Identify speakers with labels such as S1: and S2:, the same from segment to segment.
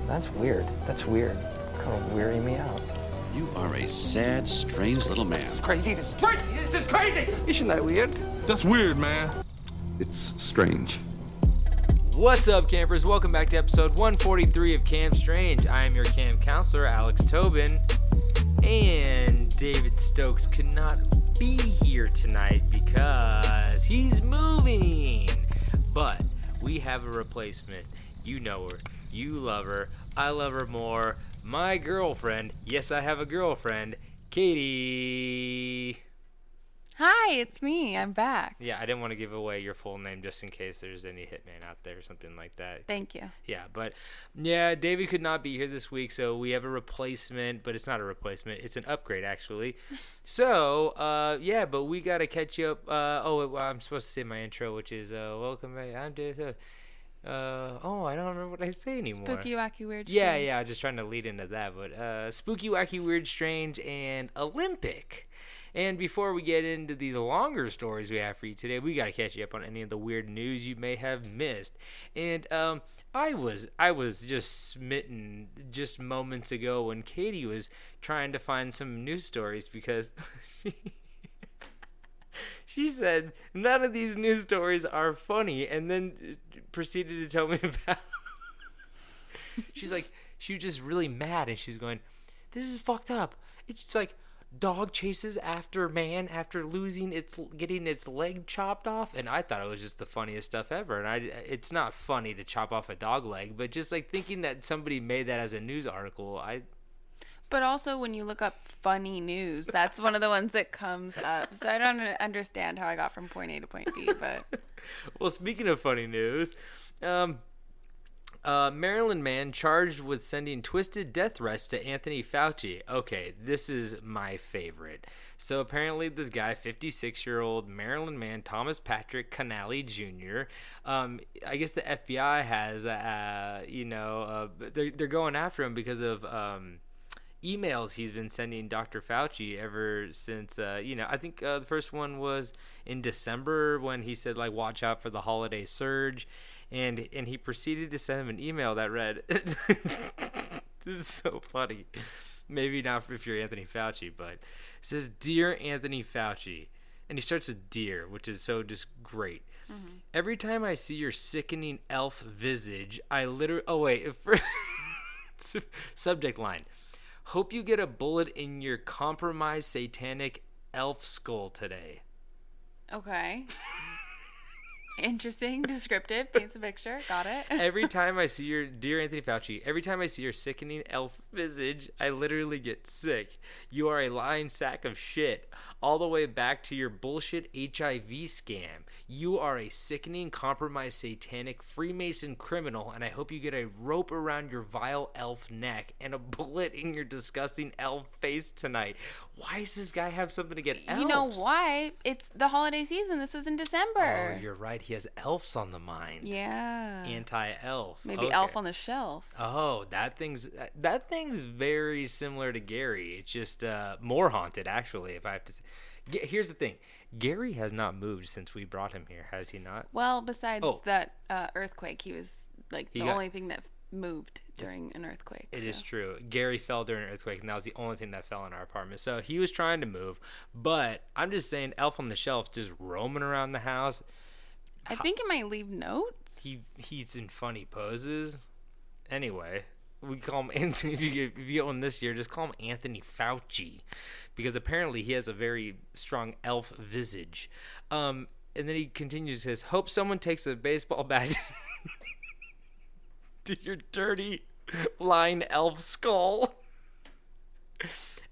S1: That's weird. That's weird. Kind of weirding me out.
S2: You are a sad, strange little man.
S1: Crazy. This is crazy. This is crazy. Isn't that weird?
S3: That's weird, man.
S2: It's strange.
S4: What's up, campers? Welcome back to episode 143 of Camp Strange. I am your camp counselor, Alex Tobin, and David Stokes could not be here tonight because he's moving. But we have a replacement. You know her. You love her. I love her more. My girlfriend. Yes, I have a girlfriend. Katie.
S5: Hi, it's me. I'm back.
S4: Yeah, I didn't want to give away your full name just in case there's any hitman out there or something like that.
S5: Thank you.
S4: Yeah, but yeah, David could not be here this week, so we have a replacement, but it's not a replacement. It's an upgrade, actually. So, yeah, but we got to catch you up. I'm supposed to say my intro, which is, welcome back. I'm David. I don't remember what I say anymore.
S5: Spooky, wacky, weird,
S4: Yeah,
S5: strange.
S4: yeah, just trying to lead into that. But spooky, wacky, weird, strange, and Olympic. And before we get into these longer stories we have for you today, we got to catch you up on any of the weird news you may have missed. And I was just smitten just moments ago when Katie was trying to find some news stories because she said none of these news stories are funny, and then proceeded to tell me about. She's like, she was just really mad, and she's going, "This is fucked up. It's just like." Dog chases after man after getting its leg chopped off, and I thought it was just the funniest stuff ever. And it's not funny to chop off a dog leg, but just like thinking that somebody made that as a news article,
S5: But also when you look up funny news, that's one of the ones that comes up. So I don't understand how I got from point A to point B, but
S4: Well, speaking of funny news, Maryland man charged with sending twisted death threats to Anthony Fauci. Okay, this is my favorite. So apparently this guy, 56-year-old Maryland man, Thomas Patrick Connally Jr., I guess the FBI has, they're going after him because of emails he's been sending Dr. Fauci ever since, I think the first one was in December when he said, like, watch out for the holiday surge. And he proceeded to send him an email that read, this is so funny. Maybe not if you're Anthony Fauci, but it says, "Dear Anthony Fauci," and he starts with "dear," which is so just great. Mm-hmm. "Every time I see your sickening elf visage, I literally, subject line, hope you get a bullet in your compromised satanic elf skull today."
S5: okay. Interesting, descriptive, paints a picture. Got it.
S4: Every time I see your, dear Anthony Fauci, every time I see your sickening elf visage, I literally get sick. You are a lying sack of shit. All the way back to your bullshit HIV scam. You are a sickening, compromised, satanic, Freemason criminal, and I hope you get a rope around your vile elf neck and a bullet in your disgusting elf face tonight. Why does this guy have something to get elves?
S5: You know why? It's the holiday season. This was in December.
S4: Oh, you're right. He has elves on the mind.
S5: Yeah.
S4: Anti-elf.
S5: Maybe
S4: okay.
S5: Elf on the Shelf.
S4: Oh, that thing's very similar to Gary. It's just more haunted, actually, if I have to say. Here's the thing. Gary has not moved since we brought him here, has he not?
S5: Well, besides that earthquake, he was like only thing that moved during an earthquake.
S4: It is true. Gary fell during an earthquake, and that was the only thing that fell in our apartment. So he was trying to move, but I'm just saying, Elf on the Shelf just roaming around the house.
S5: I think it might leave notes.
S4: He's in funny poses. Anyway, we call him Anthony. If you get one this year, just call him Anthony Fauci, because apparently he has a very strong elf visage. And then he continues his, hope someone takes a baseball bat to your dirty, lying elf skull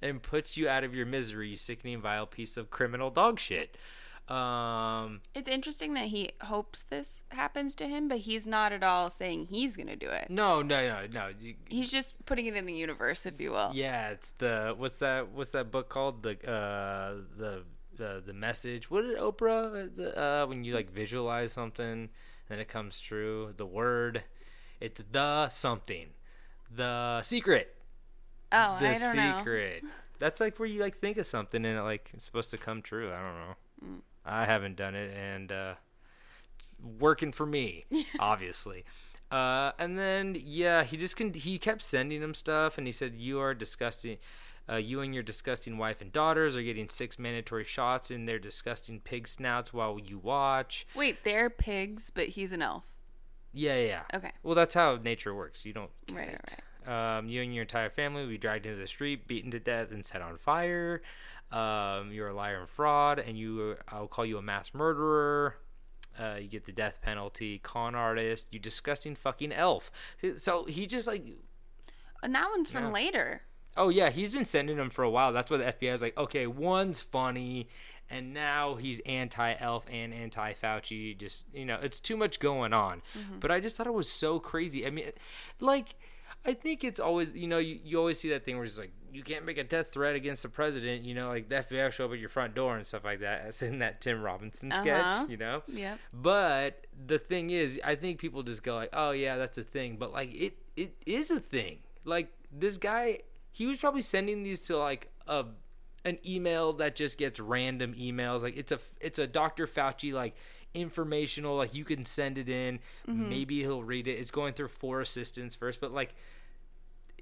S4: and puts you out of your misery, you sickening, vile piece of criminal dog shit.
S5: It's interesting that he hopes this happens to him, but he's not at all saying he's gonna do it.
S4: No.
S5: He's just putting it in the universe, if you will.
S4: Yeah, it's the what's that book called? The message. What did Oprah? When you like visualize something, then it comes true. The word. It's the something. The secret.
S5: Oh,
S4: the
S5: I don't know.
S4: secret. That's like where you like think of something and it like it's supposed to come true. I don't know. I haven't done it, and it's working for me, obviously. And then he kept sending him stuff, and he said, "You are disgusting. You and your disgusting wife and daughters are getting 6 mandatory shots in their disgusting pig snouts while you watch."
S5: Wait, they're pigs, but he's an elf.
S4: Yeah.
S5: Okay.
S4: Well, that's how nature works. You don't.
S5: Right.
S4: You and your entire family will be dragged into the street, beaten to death, and set on fire. You're a liar and fraud, and I'll call you a mass murderer. You get the death penalty, con artist, you disgusting fucking elf. So he just like...
S5: And that one's from later.
S4: Oh, yeah, he's been sending them for a while. That's why the FBI is like, okay, one's funny, and now he's anti-elf and anti-Fauci. Just, it's too much going on. Mm-hmm. But I just thought it was so crazy. I mean, like, I think it's always, you always see that thing where it's like, you can't make a death threat against the president, like the FBI will show up at your front door and stuff like that. As in that Tim Robinson sketch,
S5: Yep.
S4: But the thing is, I think people just go like, oh, yeah, that's a thing. But, like, it is a thing. Like, this guy... He was probably sending these to like an email that just gets random emails. Like it's a Dr. Fauci like informational. Like you can send it in. Mm-hmm. Maybe he'll read it. It's going through 4 assistants first, but like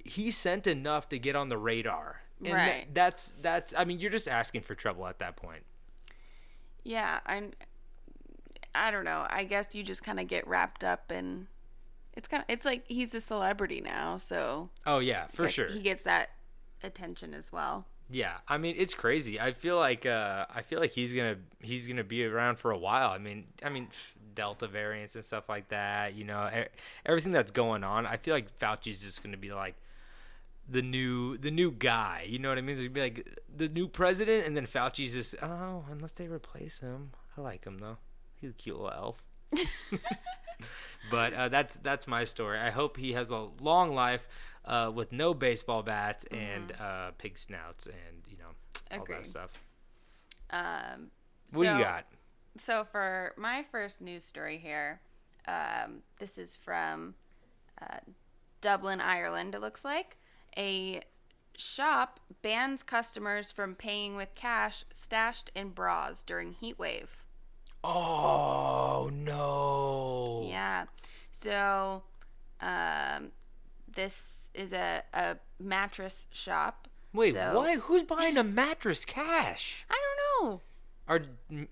S4: he sent enough to get on the radar. And
S5: right.
S4: That's. I mean, you're just asking for trouble at that point.
S5: Yeah, I don't know. I guess you just kind of get wrapped up in. It's like he's a celebrity now, so.
S4: Oh yeah, for sure.
S5: He gets that attention as well.
S4: Yeah, I mean it's crazy. I feel like he's gonna be around for a while. I mean Delta variants and stuff like that. Everything that's going on. I feel like Fauci's just gonna be like the new guy. You know what I mean? There's gonna be like the new president, and then Fauci's just unless they replace him. I like him though. He's a cute little elf. But that's my story. I hope he has a long life with no baseball bats and pig snouts and all that stuff. What do you got?
S5: So for my first news story here, this is from Dublin, Ireland. It looks like a shop bans customers from paying with cash stashed in bras during heat wave.
S4: Oh, no.
S5: Yeah. So, this is a mattress shop.
S4: Wait, what? Who's buying a mattress cash?
S5: I don't
S4: know.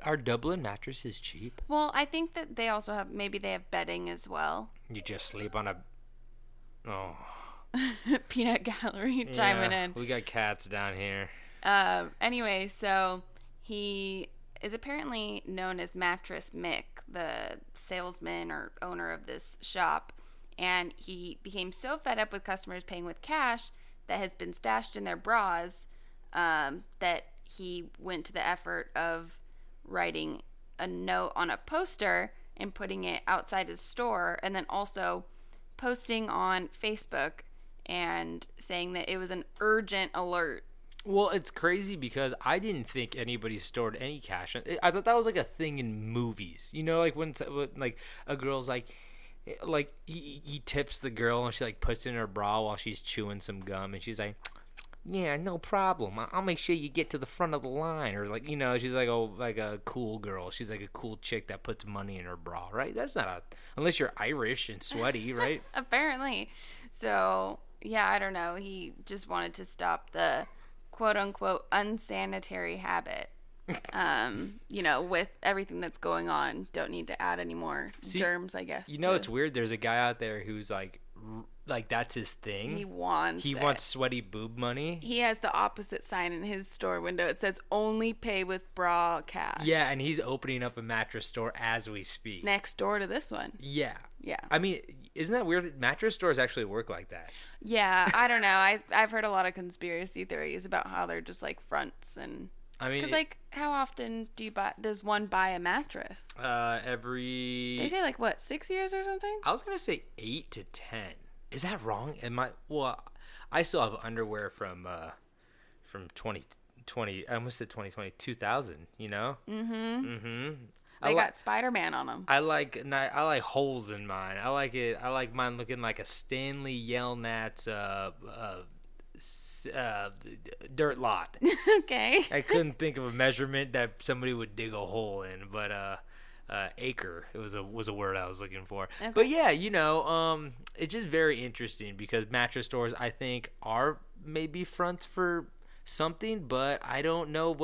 S4: Are Dublin mattresses cheap?
S5: Well, I think that they also have, maybe they have bedding as well.
S4: You just sleep on a... Oh.
S5: Peanut Gallery chiming in.
S4: We got cats down here.
S5: Anyway, so he... is apparently known as Mattress Mick, the salesman or owner of this shop, and he became so fed up with customers paying with cash that has been stashed in their bras that he went to the effort of writing a note on a poster and putting it outside his store, and then also posting on Facebook and saying that it was an urgent alert.
S4: Well, it's crazy because I didn't think anybody stored any cash. I thought that was like a thing in movies. Like when like a girl's like he tips the girl and she like puts it in her bra while she's chewing some gum and she's like, yeah, no problem. I'll make sure you get to the front of the line. Or like, she's like a cool girl. She's like a cool chick that puts money in her bra, right? That's not unless you're Irish and sweaty, right?
S5: Apparently. So, yeah, I don't know. He just wanted to stop the quote-unquote unsanitary habit. With everything that's going on, don't need to add any more germs, I guess.
S4: It's weird. There's a guy out there who's like that's his thing.
S5: He wants
S4: sweaty boob money.
S5: He has the opposite sign in his store window. It says only pay with bra cash.
S4: Yeah, and he's opening up a mattress store as we speak.
S5: Next door to this one.
S4: Yeah.
S5: Yeah.
S4: I mean, isn't that weird? Mattress stores actually work like that.
S5: Yeah, I don't know. I've heard a lot of conspiracy theories about how they're just like fronts and... I mean... Because how often does one buy a mattress?
S4: Every...
S5: They say 6 years or something?
S4: I was going to say 8 to 10. Is that wrong? Well, I still have underwear from 2020. I almost said 2020, 2000, Mm-hmm. Mm-hmm.
S5: They got Spider-Man on them.
S4: I like holes in mine. I like mine looking like a Stanley Yelnats dirt lot.
S5: Okay.
S4: I couldn't think of a measurement that somebody would dig a hole in, but acre. It was a word I was looking for.
S5: Okay.
S4: But yeah, it's just very interesting because mattress stores, I think, are maybe fronts for something, but I don't know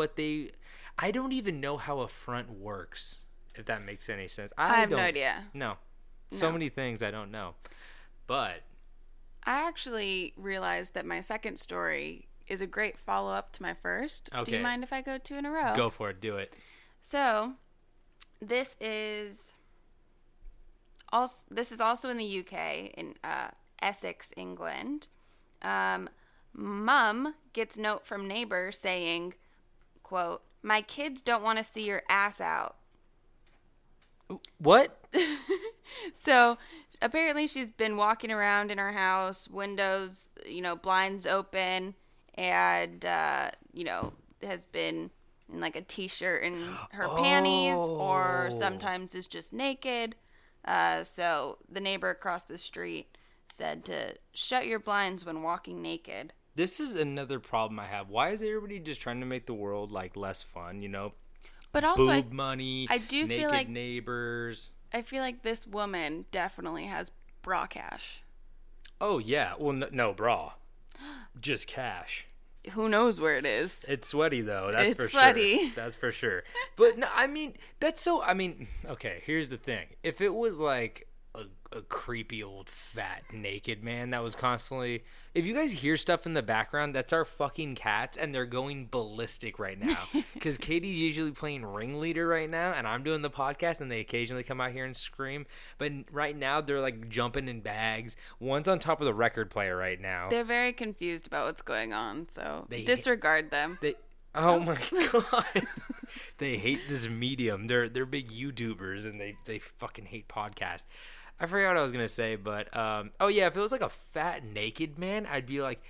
S4: I don't even know how a front works, if that makes any sense.
S5: I have no idea.
S4: No. So many things I don't know. But
S5: I actually realized that my second story is a great follow-up to my first.
S4: Okay.
S5: Do you mind if I go 2 in a row?
S4: Go for it. Do it.
S5: So, this is also in the UK, in Essex, England. Mum gets note from neighbor saying, quote, "My kids don't want to see your ass out."
S4: What?
S5: So apparently she's been walking around in her house, windows, blinds open, and, has been in like a t-shirt and her panties, or sometimes is just naked. So the neighbor across the street said to shut your blinds when walking naked.
S4: This is another problem I have. Why is everybody just trying to make the world like less fun,
S5: But also,
S4: Boob money,
S5: I do
S4: naked
S5: feel like
S4: neighbors.
S5: I feel like this woman definitely has bra cash.
S4: Oh, yeah. Well, no bra. Just cash.
S5: Who knows where it is?
S4: It's sweaty, though. That's
S5: It's
S4: for
S5: sweaty.
S4: sure. That's for sure. But, no, okay, here's the thing. If it was like a creepy old fat naked man that was constantly... If you guys hear stuff in the background, that's our fucking cats, and they're going ballistic right now. Because Katie's usually playing ringleader right now, and I'm doing the podcast, and they occasionally come out here and scream. But right now, they're like jumping in bags. One's on top of the record player right now.
S5: They're very confused about what's going on, so disregard them.
S4: Oh my god. They hate this medium. They're big YouTubers, and they fucking hate podcasts. I forgot what I was gonna say, but if it was like a fat naked man, I'd be like,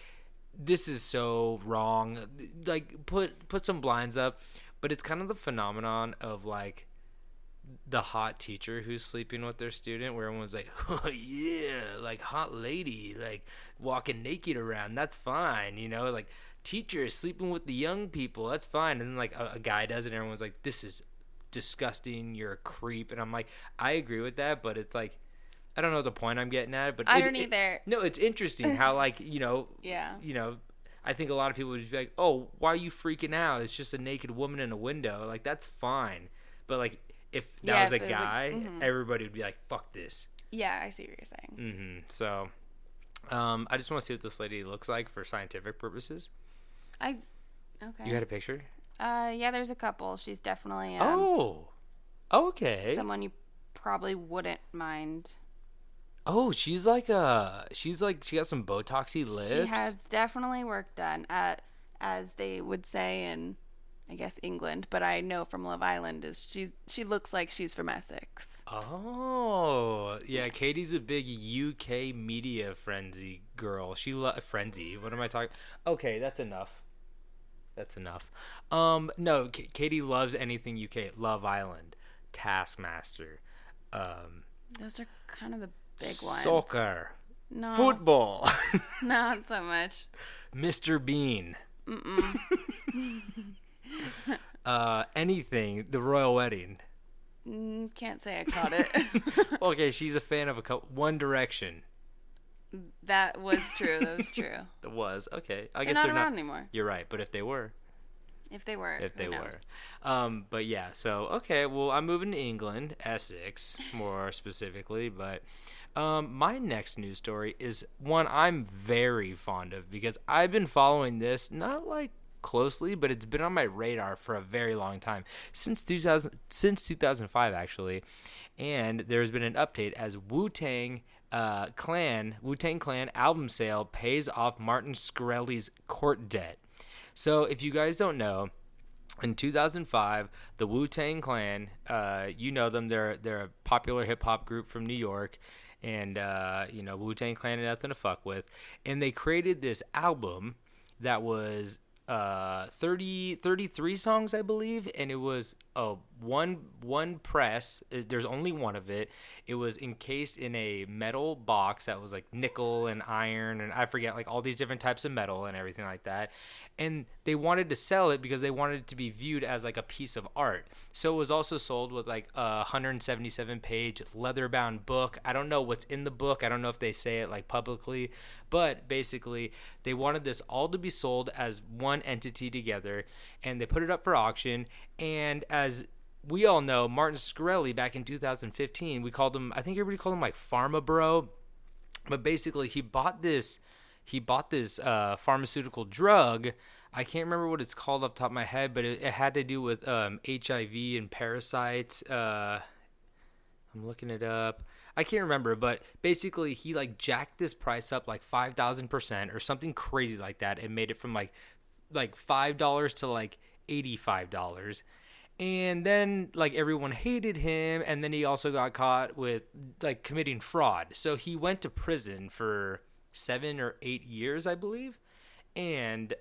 S4: this is so wrong. Like put some blinds up. But it's kind of the phenomenon of like the hot teacher who's sleeping with their student, where everyone's like, oh yeah, like hot lady, like walking naked around, that's fine, like teacher is sleeping with the young people, that's fine. And then like a guy does it, and everyone's like, this is disgusting, you're a creep. And I'm like, I agree with that, but it's like, I don't know the point I'm getting at, but
S5: I don't either.
S4: No, it's interesting how like,
S5: yeah.
S4: I think a lot of people would be like, oh, why are you freaking out? It's just a naked woman in a window. Like, that's fine. But like, if that was a guy, everybody would be like, fuck this.
S5: Yeah, I see what you're saying.
S4: Mm-hmm. So, I just want to see what this lady looks like for scientific purposes.
S5: Okay.
S4: You had a picture?
S5: Yeah, there's a couple. She's definitely
S4: okay.
S5: someone you probably wouldn't mind.
S4: Oh, she got some Botoxy lips.
S5: She has definitely work done, as they would say in, I guess, England. But I know from Love Island she looks like she's from Essex.
S4: Oh, yeah. Katie's a big UK media frenzy girl. Frenzy. What am I talking? Okay, that's enough. No, Katie loves anything UK. Love Island, Taskmaster.
S5: Those are kind of the big ones.
S4: Soccer.
S5: No.
S4: Football.
S5: Not so much.
S4: Mr. Bean. Anything. The Royal Wedding.
S5: Can't say I caught it.
S4: Okay, she's a fan of One Direction.
S5: That was true.
S4: It was. Okay. I
S5: they're
S4: guess
S5: not around anymore.
S4: You're right, but if they were. But yeah, so okay, well, I'm moving to England, Essex more specifically, but my next news story is one I'm very fond of because I've been following this not like closely, but it's been on my radar for a very long time, since 2005 actually. And there's been an update as Wu-Tang Clan album sale pays off Martin Shkreli's court debt. So if you guys don't know, in 2005, the Wu-Tang Clan, you know them, they're a popular hip-hop group from New York, and Wu-Tang Clan had nothing to fuck with, and they created this album that was 33 songs, I believe, and it was one press. There's only one of it. It was encased in a metal box that was like nickel and iron, and I forget, like all these different types of metal and everything like that. And they wanted to sell it because they wanted it to be viewed as like a piece of art. So it was also sold with like a 177-page leather-bound book. I don't know what's in the book. I don't know if they say it like publicly, but basically they wanted this all to be sold as one entity together, and they put it up for auction. And as we all know, Martin Shkreli back in 2015, we called him, I think everybody called him like Pharma Bro, but basically he bought this pharmaceutical drug. I can't remember what it's called off the top of my head, but it had to do with HIV and parasites. I'm looking it up. I can't remember, but basically he like jacked this price up like 5,000% or something crazy like that, and made it from like $5 to like $85. And then like everyone hated him, and then he also got caught with like committing fraud. So he went to prison for 7 or 8 years, I believe. And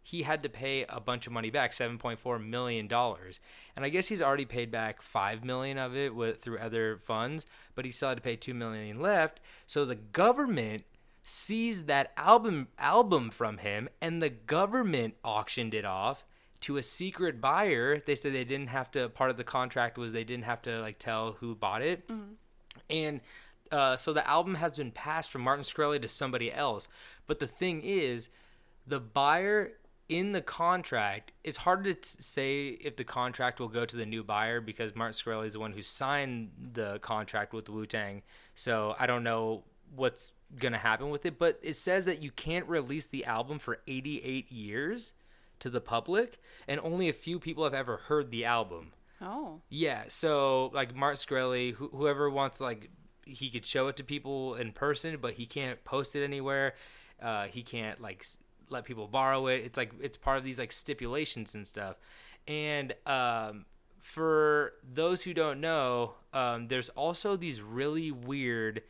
S4: he had to pay a bunch of money back, $7.4 million. And I guess he's already paid back $5 million of it through other funds, but he still had to pay $2 million left. So the government seized that album from him, and the government auctioned it off to a secret buyer. They said they didn't have to, part of the contract was they didn't have to like tell who bought it. Mm-hmm. And so the album has been passed from Martin Shkreli to somebody else. But the thing is, the buyer in the contract, it's hard to say if the contract will go to the new buyer because Martin Shkreli is the one who signed the contract with Wu-Tang. So I don't know what's going to happen with it. But it says that you can't release the album for 88 years to the public, and only a few people have ever heard the album.
S5: Oh. Yeah,
S4: so like Martin Shkreli, whoever wants, like, he could show it to people in person, but he can't post it anywhere. He can't like let people borrow it. It's like it's part of these like stipulations and stuff. And for those who don't know, there's also these really weird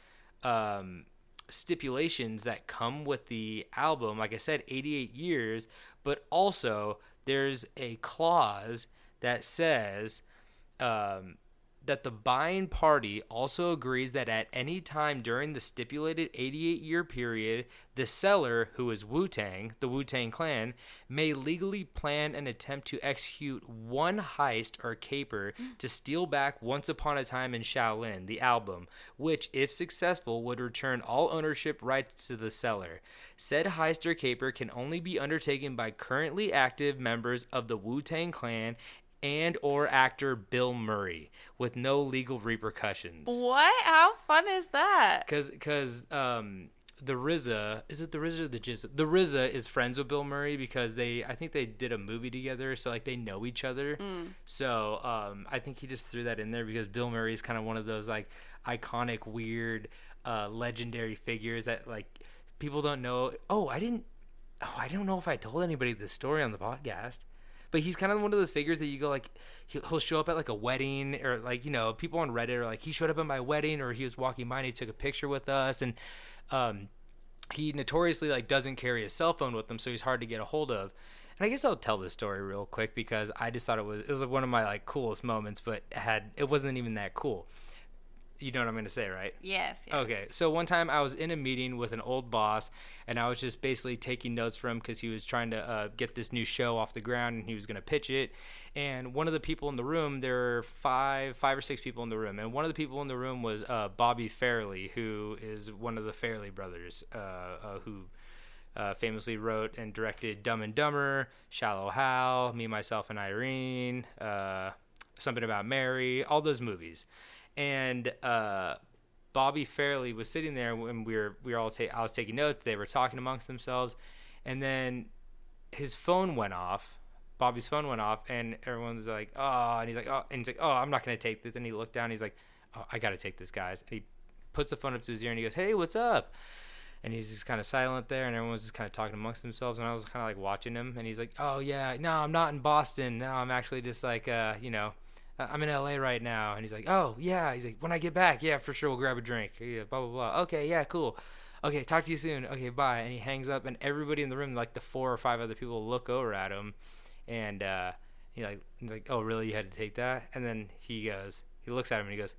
S4: stipulations that come with the album. Like I said, 88 years, but also there's a clause that says that the buying party also agrees that at any time during the stipulated 88-year period, the seller, who is Wu-Tang, the Wu-Tang Clan, may legally plan and attempt to execute one heist or caper to steal back Once Upon a Time in Shaolin, the album, which, if successful, would return all ownership rights to the seller. Said heist or caper can only be undertaken by currently active members of the Wu-Tang Clan and or actor Bill Murray, with no legal repercussions.
S5: What? How fun is that?
S4: Because the RZA, is it the RZA or the Jizza? The RZA is friends with Bill Murray because I think they did a movie together, so like they know each other. So I think he just threw that in there because Bill Murray is kind of one of those like iconic, weird, legendary figures that like people don't know. I don't know if I told anybody this story on the podcast. But he's kind of one of those figures that you go like, he'll show up at like a wedding, or like, you know, people on Reddit are like, he showed up at my wedding, or he was walking by and he took a picture with us. And he notoriously like doesn't carry a cell phone with him, so he's hard to get a hold of. And I guess I'll tell this story real quick because I just thought it was like one of my like coolest moments, but it wasn't even that cool. You know what I'm going to say, right?
S5: Yes.
S4: Okay. So one time I was in a meeting with an old boss, and I was just basically taking notes from him because he was trying to get this new show off the ground, and he was going to pitch it. And one of the people in the room, there were five or six people in the room, and one of the people in the room was Bobby Fairley, who is one of the Fairley brothers, who famously wrote and directed Dumb and Dumber, Shallow Hal, Me, Myself, and Irene, Something About Mary, all those movies. And Bobby Fairley was sitting there when I was taking notes. They were talking amongst themselves, and then his phone went off. Bobby's phone went off, and everyone was like, "Oh!" And he's like, "Oh, I'm not gonna take this." And he looked down. He's like, "Oh, I gotta take this, guys." And he puts the phone up to his ear, and he goes, "Hey, what's up?" And he's just kind of silent there, and everyone's just kind of talking amongst themselves. And I was kind of like watching him, and he's like, "Oh yeah, no, I'm not in Boston. No, I'm actually just like, I'm in LA right now." And he's like, "Oh, yeah." He's like, "When I get back, yeah, for sure, we'll grab a drink. Yeah, blah, blah, blah. Okay, yeah, cool. okay, talk to you soon. Okay, bye. And he hangs up, and everybody in the room, like the 4 or 5 other people, look over at him, and he's like, oh, really? You had to take that? And then he looks at him and he goes,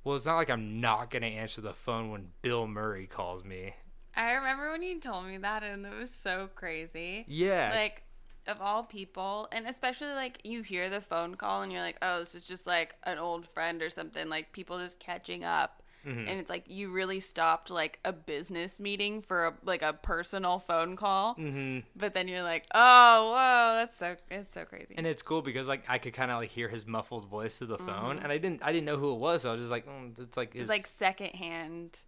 S4: well, it's not like I'm not gonna answer the phone when Bill Murray calls me.
S5: I remember when you told me that, and it was so crazy.
S4: Yeah.
S5: Like, of all people, and especially, like, you hear the phone call, and you're like, oh, this is just, like, an old friend or something. Like, people just catching up. Mm-hmm. And it's like, you really stopped, like, a business meeting for, a personal phone call. Mm-hmm. But then you're like, oh, whoa, it's so crazy.
S4: And it's cool because, like, I could kind of, like, hear his muffled voice through the phone. And I didn't know who it was, so I was just like, it's like
S5: secondhand.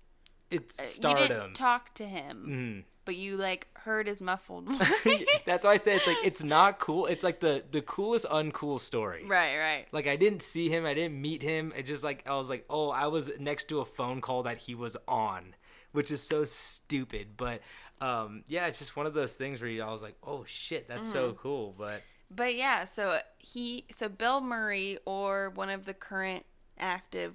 S4: It's stardom.
S5: You didn't talk to him, but you, like, heard his muffled voice.
S4: That's why I say it's like, it's not cool. It's like the coolest uncool story.
S5: Right.
S4: Like, I didn't see him. I didn't meet him. It just, like, I was like, oh, I was next to a phone call that he was on, which is so stupid. But, yeah, it's just one of those things where I was like, oh, shit, that's so cool. But
S5: yeah, so Bill Murray, or one of the current active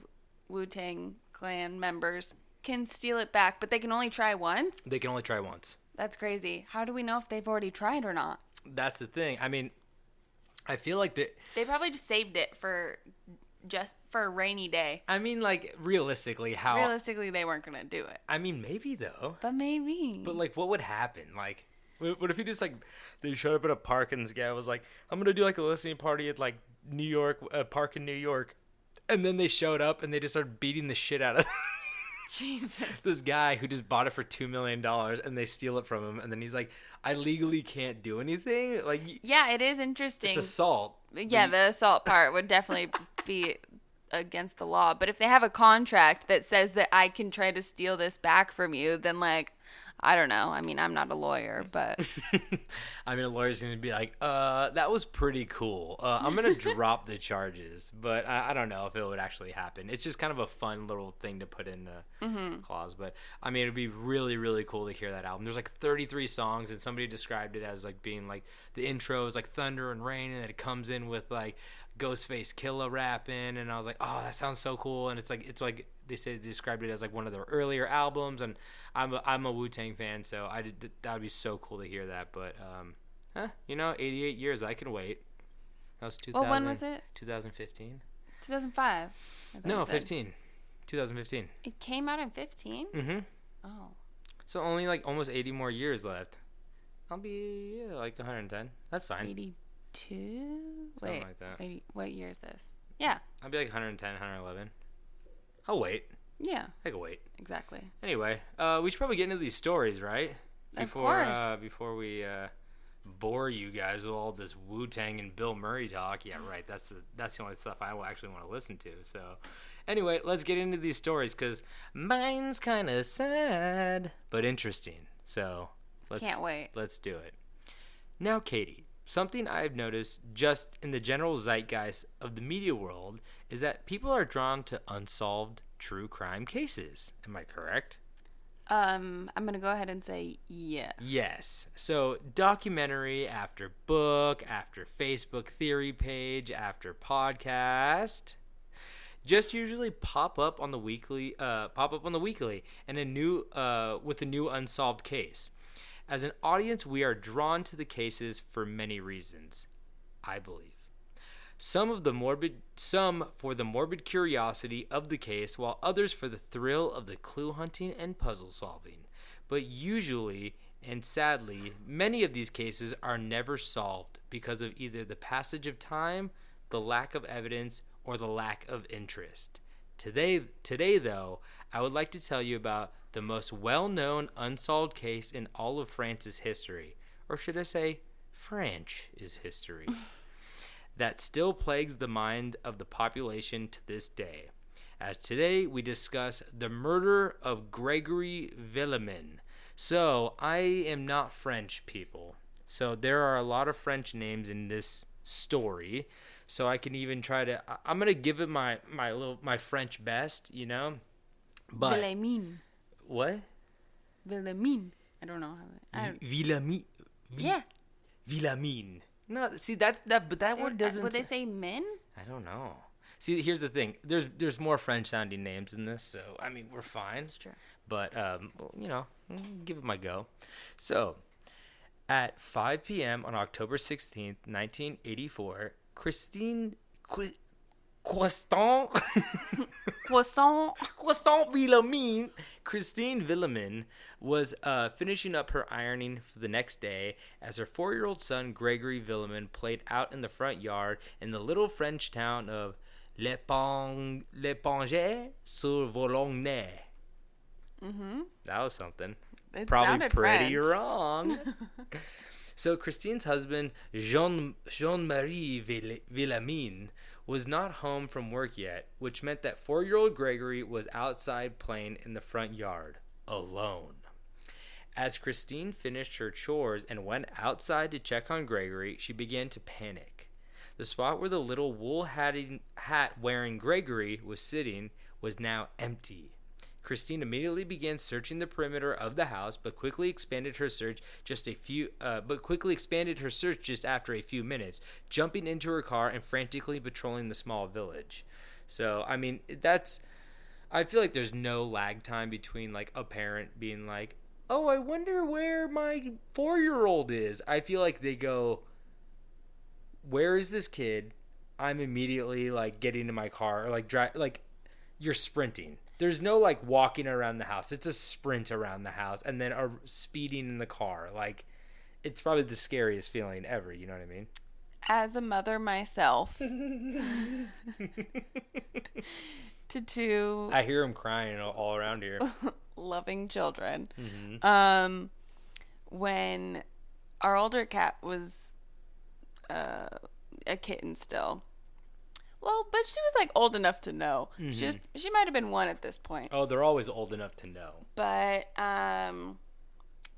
S5: Wu-Tang Clan members, can steal it back, but they can only try once?
S4: They can only try once.
S5: That's crazy. How do we know if they've already tried or not?
S4: That's the thing. I mean, I feel like
S5: they probably just saved it for a rainy day.
S4: I mean, like, realistically,
S5: they weren't gonna do it.
S4: I mean, maybe though.
S5: But maybe.
S4: But, like, what would happen? Like, what if he just, like, they showed up at a park and this guy was like, I'm gonna do, like, a listening party at, like, New York, a park in New York, and then they showed up and they just started beating the shit out of
S5: Jesus.
S4: This guy who just bought it for $2 million, and they steal it from him, and then he's like, I legally can't do anything? Like,
S5: yeah, it is interesting.
S4: It's assault.
S5: Yeah, the assault part would definitely be against the law. But if they have a contract that says that I can try to steal this back from you, then, like, I don't know. I mean, I'm not a lawyer, but...
S4: I mean, a lawyer's going to be like, that was pretty cool. I'm going to drop the charges. But I don't know if it would actually happen. It's just kind of a fun little thing to put in the clause. But, I mean, it would be really, really cool to hear that album. There's, like, 33 songs, and somebody described it as, like, being, like, the intro is, like, thunder and rain, and then it comes in with, like, Ghostface Killah rapping, and I was like, oh, that sounds so cool. And it's like they described it as like one of their earlier albums, and I'm a Wu-Tang fan, so that would be so cool to hear that. But 88 years, I can wait. That was 2000.
S5: Well, when was it?
S4: 2015.
S5: 2005.
S4: No, 15. 2015.
S5: It came out in 15. Oh.
S4: So only like almost 80 more years left. I'll be like 110. That's fine.
S5: 82.
S4: Something like that.
S5: 80, what year is this? Yeah.
S4: I'll be like 110, 111. I'll wait.
S5: Yeah.
S4: I can wait.
S5: Exactly.
S4: Anyway, we should probably get into these stories, right? Before we bore you guys with all this Wu-Tang and Bill Murray talk. Yeah, right. That's the only stuff I will actually want to listen to. So, anyway, let's get into these stories because mine's kind of sad but interesting. So,
S5: can't wait.
S4: Let's do it. Now, Katie. Something I've noticed just in the general zeitgeist of the media world is that people are drawn to unsolved true crime cases. Am I correct?
S5: I'm going to go ahead and say yes.
S4: Yes. So documentary after book, after Facebook theory page, after podcast just usually pop up on the weekly and with a new unsolved case. As an audience, we are drawn to the cases for many reasons, I believe. Some for the morbid curiosity of the case, while others for the thrill of the clue hunting and puzzle solving. But usually, and sadly, many of these cases are never solved because of either the passage of time, the lack of evidence, or the lack of interest. Today, though, I would like to tell you about the most well-known unsolved case in all of France's history, or should I say, Franch's history, that still plagues the mind of the population to this day. As today, we discuss the murder of Gregory Vellemis. So, I am not French, people. So, there are a lot of French names in this story. So, I can even try to... I'm going to give it my French best, you know? But...
S5: Vellemis.
S4: What?
S5: Vellemis. I don't know how.
S4: Vellemis.
S5: Yeah.
S4: Vellemis. No, see but that word doesn't.
S5: Would they say min?
S4: I don't know. See, here's the thing. There's more French sounding names in this, so I mean we're fine.
S5: It's true.
S4: But give it my go. So, at 5 p.m. on October 16th, 1984, Christine Croissant Villemin. Christine Villemin was finishing up her ironing for the next day as her 4-year-old son Gregory Vellemis played out in the front yard in the little French town of L'Épingle-sur-Volongne.
S5: Mm-hmm.
S4: That was something.
S5: It
S4: Probably
S5: sounded
S4: pretty
S5: French.
S4: wrong. So Christine's husband, Jean-Marie Villemin, was not home from work yet, which meant that 4-year-old Gregory was outside playing in the front yard, alone. As Christine finished her chores and went outside to check on Gregory, she began to panic. The spot where the little wool hat-wearing Gregory was sitting was now empty. Christine immediately began searching the perimeter of the house, but quickly expanded her search just after a few minutes, jumping into her car and frantically patrolling the small village. So, I mean, I feel like there's no lag time between like a parent being like, "Oh, I wonder where my 4-year-old is." I feel like they go, "Where is this kid?" I'm immediately like getting in my car or like you're sprinting. There's no like walking around the house. It's a sprint around the house and then speeding in the car. Like, it's probably the scariest feeling ever. You know what I mean?
S5: As a mother myself, to two
S4: I hear him crying all around here.
S5: loving children,
S4: Mm-hmm.
S5: when our older cat was a kitten still. Well, but she was like old enough to know.
S4: Mm-hmm.
S5: She might have been 1 at this point.
S4: Oh, they're always old enough to know.
S5: But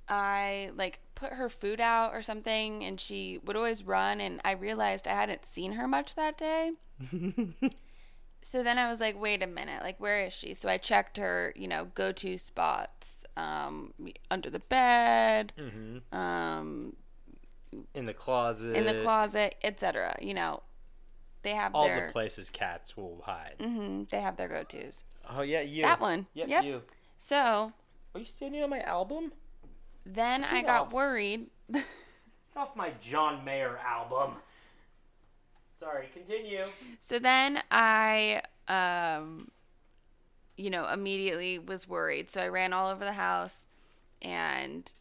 S5: I like put her food out or something, and she would always run, and I realized I hadn't seen her much that day. So then I was like, wait a minute, like, where is she? So I checked her, go-to spots, under the bed,
S4: Mm-hmm. In the closet.
S5: etc. They have
S4: all
S5: their
S4: the places cats will hide.
S5: they have their go-tos.
S4: Oh yeah, you.
S5: That one.
S4: Yep,
S5: Yep.
S4: you.
S5: So
S4: Are you standing on my album?
S5: then I got worried.
S4: Get off my John Mayer album. Sorry, continue.
S5: So then I, immediately was worried. So I ran all over the house and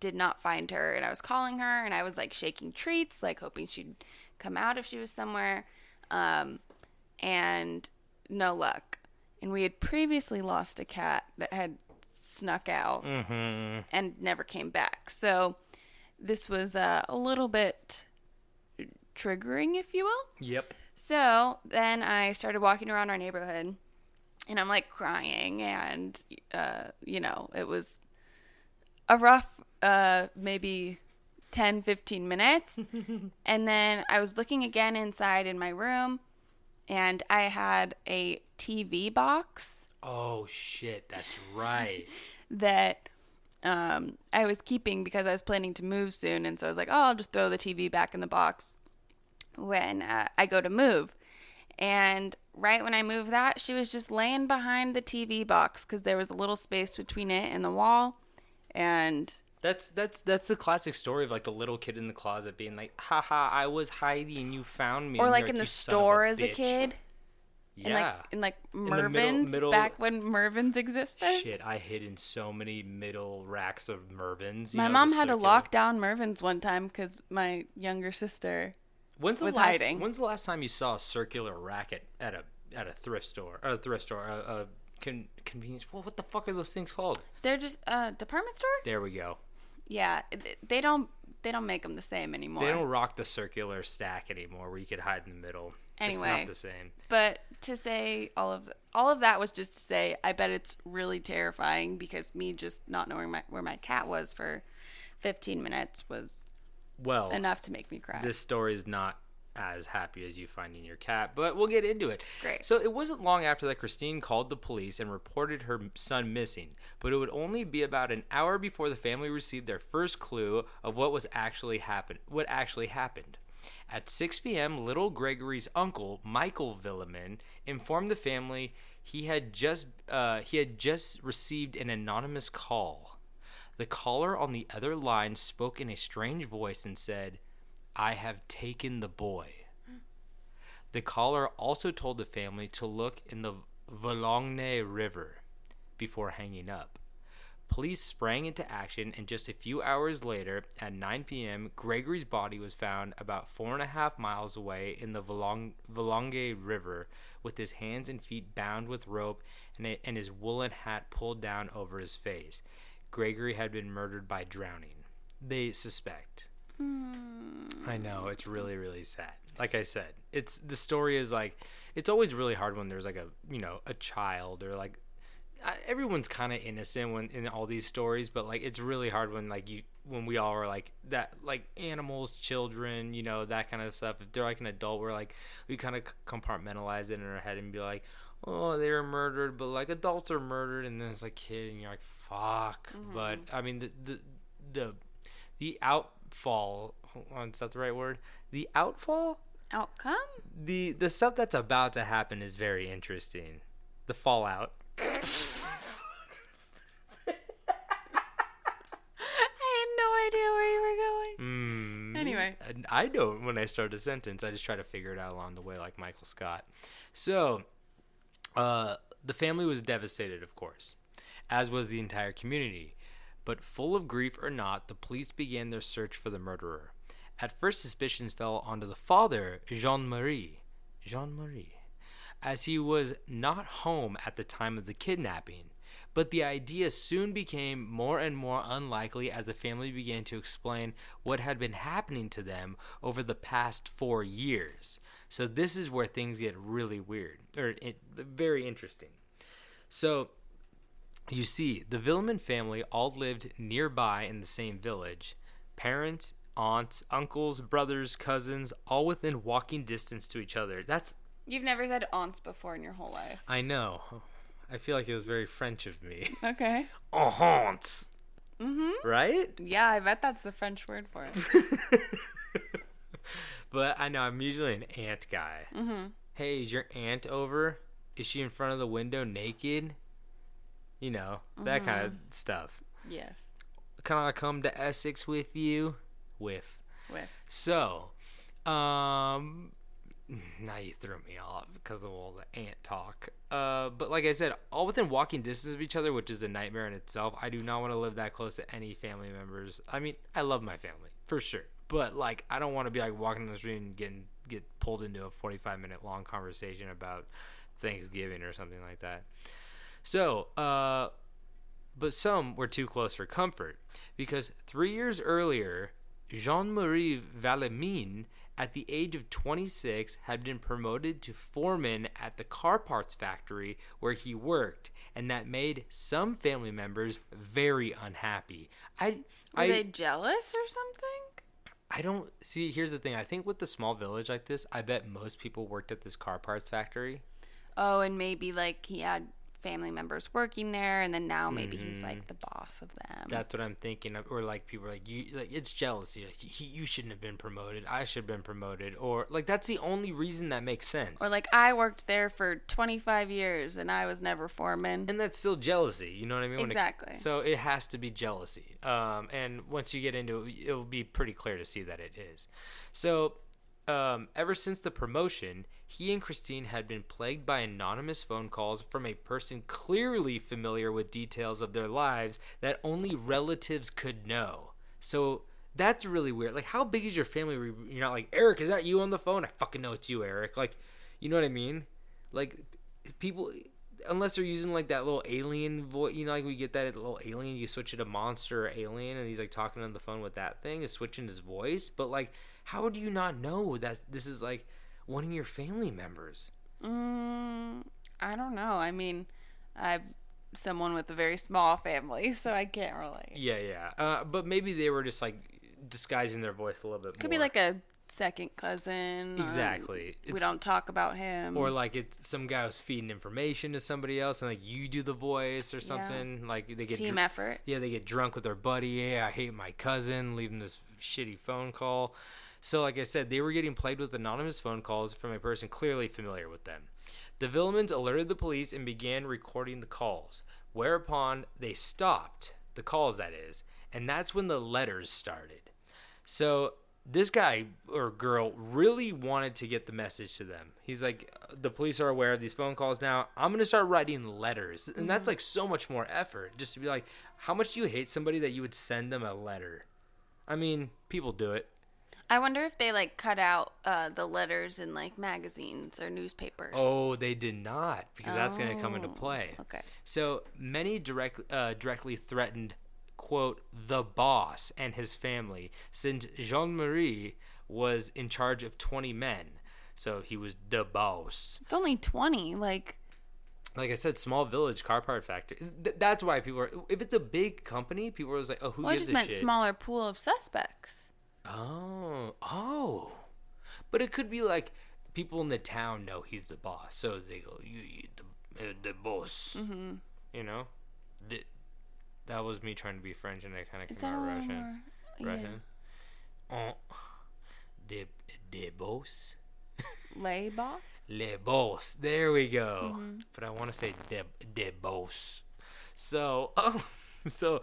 S5: did not find her. And I was calling her, and I was like shaking treats, like hoping she'd come out if she was somewhere. And no luck. And we had previously lost a cat that had snuck out and never came back. So this was a little bit triggering, if you will.
S4: Yep.
S5: So then I started walking around our neighborhood, and I'm like crying, and it was a rough maybe 10-15 minutes. And then I was looking again inside in my room, and I had a TV box
S4: Oh shit, that's right.
S5: that I was keeping because I was planning to move soon, and so I was like, oh, I'll just throw the TV back in the box when I go to move. And right when I moved that, she was just laying behind the TV box because there was a little space between it and the wall. And
S4: That's the classic story of like the little kid in the closet being like, haha, I was hiding, you found me.
S5: or
S4: And
S5: like
S4: you're
S5: in the
S4: "You son of
S5: store as a
S4: bitch."
S5: kid.
S4: Yeah.
S5: In like
S4: the
S5: Mervyn's,
S4: middle-
S5: back when Mervyn's existed.
S4: Shit, I hid in so many middle racks of Mervyn's.
S5: My mom had to lock down Mervyn's one time because my younger sister was hiding.
S4: When's the last time you saw a circular rack at a thrift store? Or a thrift store, a convenience. What the fuck are those things called?
S5: They're just department store.
S4: There we go.
S5: Yeah, they don't make them the same anymore.
S4: They don't rock the circular stack anymore, where you could hide in the middle.
S5: Anyway,
S4: It's not the same.
S5: But to say all of that was just to say, I bet it's really terrifying because me just not knowing where my cat was for 15 minutes was enough to make me cry.
S4: This story is not as happy as you finding your cat, but we'll get into it.
S5: Great.
S4: So it wasn't long after that Christine called the police and reported her son missing, but it would only be about an hour before the family received their first clue of what actually happened. At 6 p.m., little Gregory's uncle, Michael Vellemis, informed the family he had just received an anonymous call. The caller on the other line spoke in a strange voice and said, "I have taken the boy." The caller also told the family to look in the Volongne River before hanging up. Police sprang into action, and just a few hours later, at 9 p.m., Gregory's body was found about 4.5 miles away in the Volongue River, with his hands and feet bound with rope and his woolen hat pulled down over his face. Gregory had been murdered by drowning. They suspect. I know, it's really, really sad. Like I said, the story is like, it's always really hard when there's like a child or like, everyone's kind of innocent when in all these stories, but like it's really hard when when we all are like that, like animals, children, that kind of stuff. If they're like an adult, we kind of compartmentalize it in our head and be like, oh, they were murdered, but like adults are murdered, and then it's like kid, and you're like, fuck. But I mean, the outfall, is that the right word? The outfall?
S5: Outcome?
S4: The stuff that's about to happen is very interesting. The fallout.
S5: I had no idea where you were going. Anyway.
S4: I don't when I start a sentence. I just try to figure it out along the way like Michael Scott. So, the family was devastated, of course, as was the entire community. But full of grief or not, the police began their search for the murderer. At first, suspicions fell onto the father, Jean-Marie, as he was not home at the time of the kidnapping. But the idea soon became more and more unlikely as the family began to explain what had been happening to them over the past 4 years. So this is where things get really weird, very interesting. So, you see, the Vellemis family all lived nearby in the same village. Parents, aunts, uncles, brothers, cousins, all within walking distance to each other.
S5: You've never said aunts before in your whole life.
S4: I know. I feel like it was very French of me.
S5: Okay.
S4: Aunts. Right?
S5: Yeah, I bet that's the French word for it.
S4: But I know, I'm usually an aunt guy. Hey, is your aunt over? Is she in front of the window naked? That kind of stuff.
S5: Yes.
S4: Can I come to Essex with you? With. So, now you threw me off because of all the ant talk. But like I said, all within walking distance of each other, which is a nightmare in itself. I do not want to live that close to any family members. I mean, I love my family, for sure. But, like, I don't want to be, like, walking down the street and get pulled into a 45-minute long conversation about Thanksgiving or something like that. So, but some were too close for comfort, because 3 years earlier, Jean-Marie Vellemis, at the age of 26, had been promoted to foreman at the car parts factory where he worked, and that made some family members very unhappy. Were
S5: they jealous or something?
S4: I don't see. Here's the thing. I think with the small village like this, I bet most people worked at this car parts factory.
S5: Oh, and maybe like he had family members working there, and then now maybe he's like the boss of them.
S4: That's what I'm thinking of. Or like people are like, it's jealousy. Like, you shouldn't have been promoted. I should have been promoted. Or like that's the only reason that makes sense.
S5: Or like I worked there for 25 years and I was never foreman.
S4: And that's still jealousy. You know what I mean?
S5: Exactly.
S4: So it has to be jealousy. And once you get into it, it'll be pretty clear to see that it is. So ever since the promotion, he and Christine had been plagued by anonymous phone calls from a person clearly familiar with details of their lives that only relatives could know. So that's really weird. Like, how big is your family? You're not like, Eric, is that you on the phone? I fucking know it's you, Eric. Like, you know what I mean? Like, people, unless they're using like that little alien voice, like we get that little alien, you switch it to monster or alien, and he's like talking on the phone with that thing, is switching his voice. But like, how do you not know that this is like one of your family members?
S5: I don't know. I mean, I'm someone with a very small family, so I can't relate.
S4: Yeah. But maybe they were just like disguising their voice a little bit more.
S5: Could be like a second cousin.
S4: Exactly.
S5: We don't talk about him.
S4: Or like it's some guy was feeding information to somebody else, and like you do the voice or something. Yeah. Like they get
S5: team effort.
S4: Yeah, they get drunk with their buddy. Yeah, I hate my cousin. Leave him this shitty phone call. So, like I said, they were getting plagued with anonymous phone calls from a person clearly familiar with them. The Vellemins alerted the police and began recording the calls, whereupon they stopped the calls, that is, and that's when the letters started. So this guy or girl really wanted to get the message to them. He's like, the police are aware of these phone calls now. I'm going to start writing letters. And that's like so much more effort just to be like, how much do you hate somebody that you would send them a letter? I mean, people do it.
S5: I wonder if they like cut out the letters in like magazines or newspapers.
S4: Oh, they did not, because that's going to come into play.
S5: Okay.
S4: So many directly threatened, quote, the boss and his family, since Jean-Marie was in charge of 20 men. So he was the boss.
S5: It's only 20. Like
S4: I said, small village car part factory. That's why people are, if it's a big company, people are just like, oh, who
S5: I
S4: gives
S5: just
S4: a
S5: meant
S4: shit?
S5: smaller pool of suspects.
S4: Oh. But it could be like people in the town know he's the boss. So they go, you the boss. Mm-hmm. You know? That was me trying to be French, and I kind of came out Russian. Russian. Oh, the boss.
S5: Les boss?
S4: Le boss. There we go. Mm-hmm. But I want to say the boss. So, so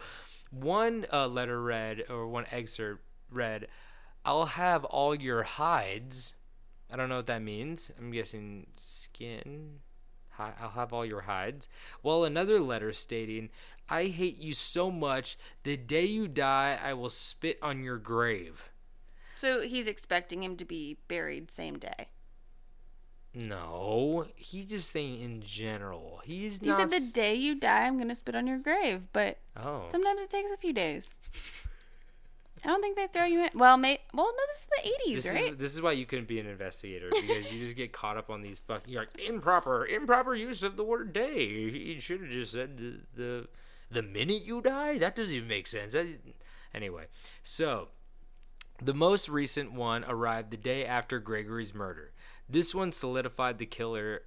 S4: one letter read, or one excerpt read, I'll have all your hides. I don't know what that means. I'm guessing skin. I'll have all your hides. While another letter stating, I hate you so much. The day you die, I will spit on your grave.
S5: So he's expecting him to be buried same day.
S4: No, he's just saying in general.
S5: He said the day you die, I'm going to spit on your grave. But sometimes it takes a few days. I don't think they throw you in. Well, no, this is the 80s, right?
S4: This is why you couldn't be an investigator, because you just get caught up on these fucking, you're like, improper use of the word day. He should have just said the minute you die? That doesn't even make sense. Anyway, so the most recent one arrived the day after Gregory's murder. This one solidified the killer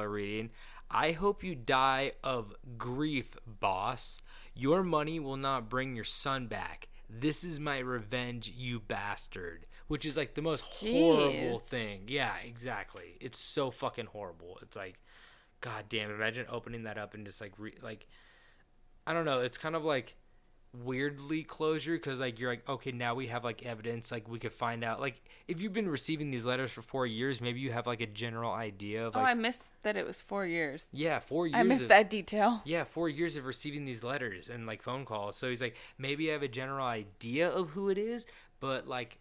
S4: reading, I hope you die of grief, boss. Your money will not bring your son back. This is my revenge, you bastard. Which is like the most horrible thing. Yeah, exactly. It's so fucking horrible. It's like, god damn, imagine opening that up and just like, I don't know. It's kind of like weirdly closure, because like you're like, okay, now we have like evidence, like we could find out, like if you've been receiving these letters for 4 years, maybe you have like a general idea of like,
S5: I missed that it was 4 years.
S4: Yeah, 4 years.
S5: I missed that detail.
S4: Yeah, 4 years of receiving these letters and like phone calls. So he's like, maybe I have a general idea of who it is, but like,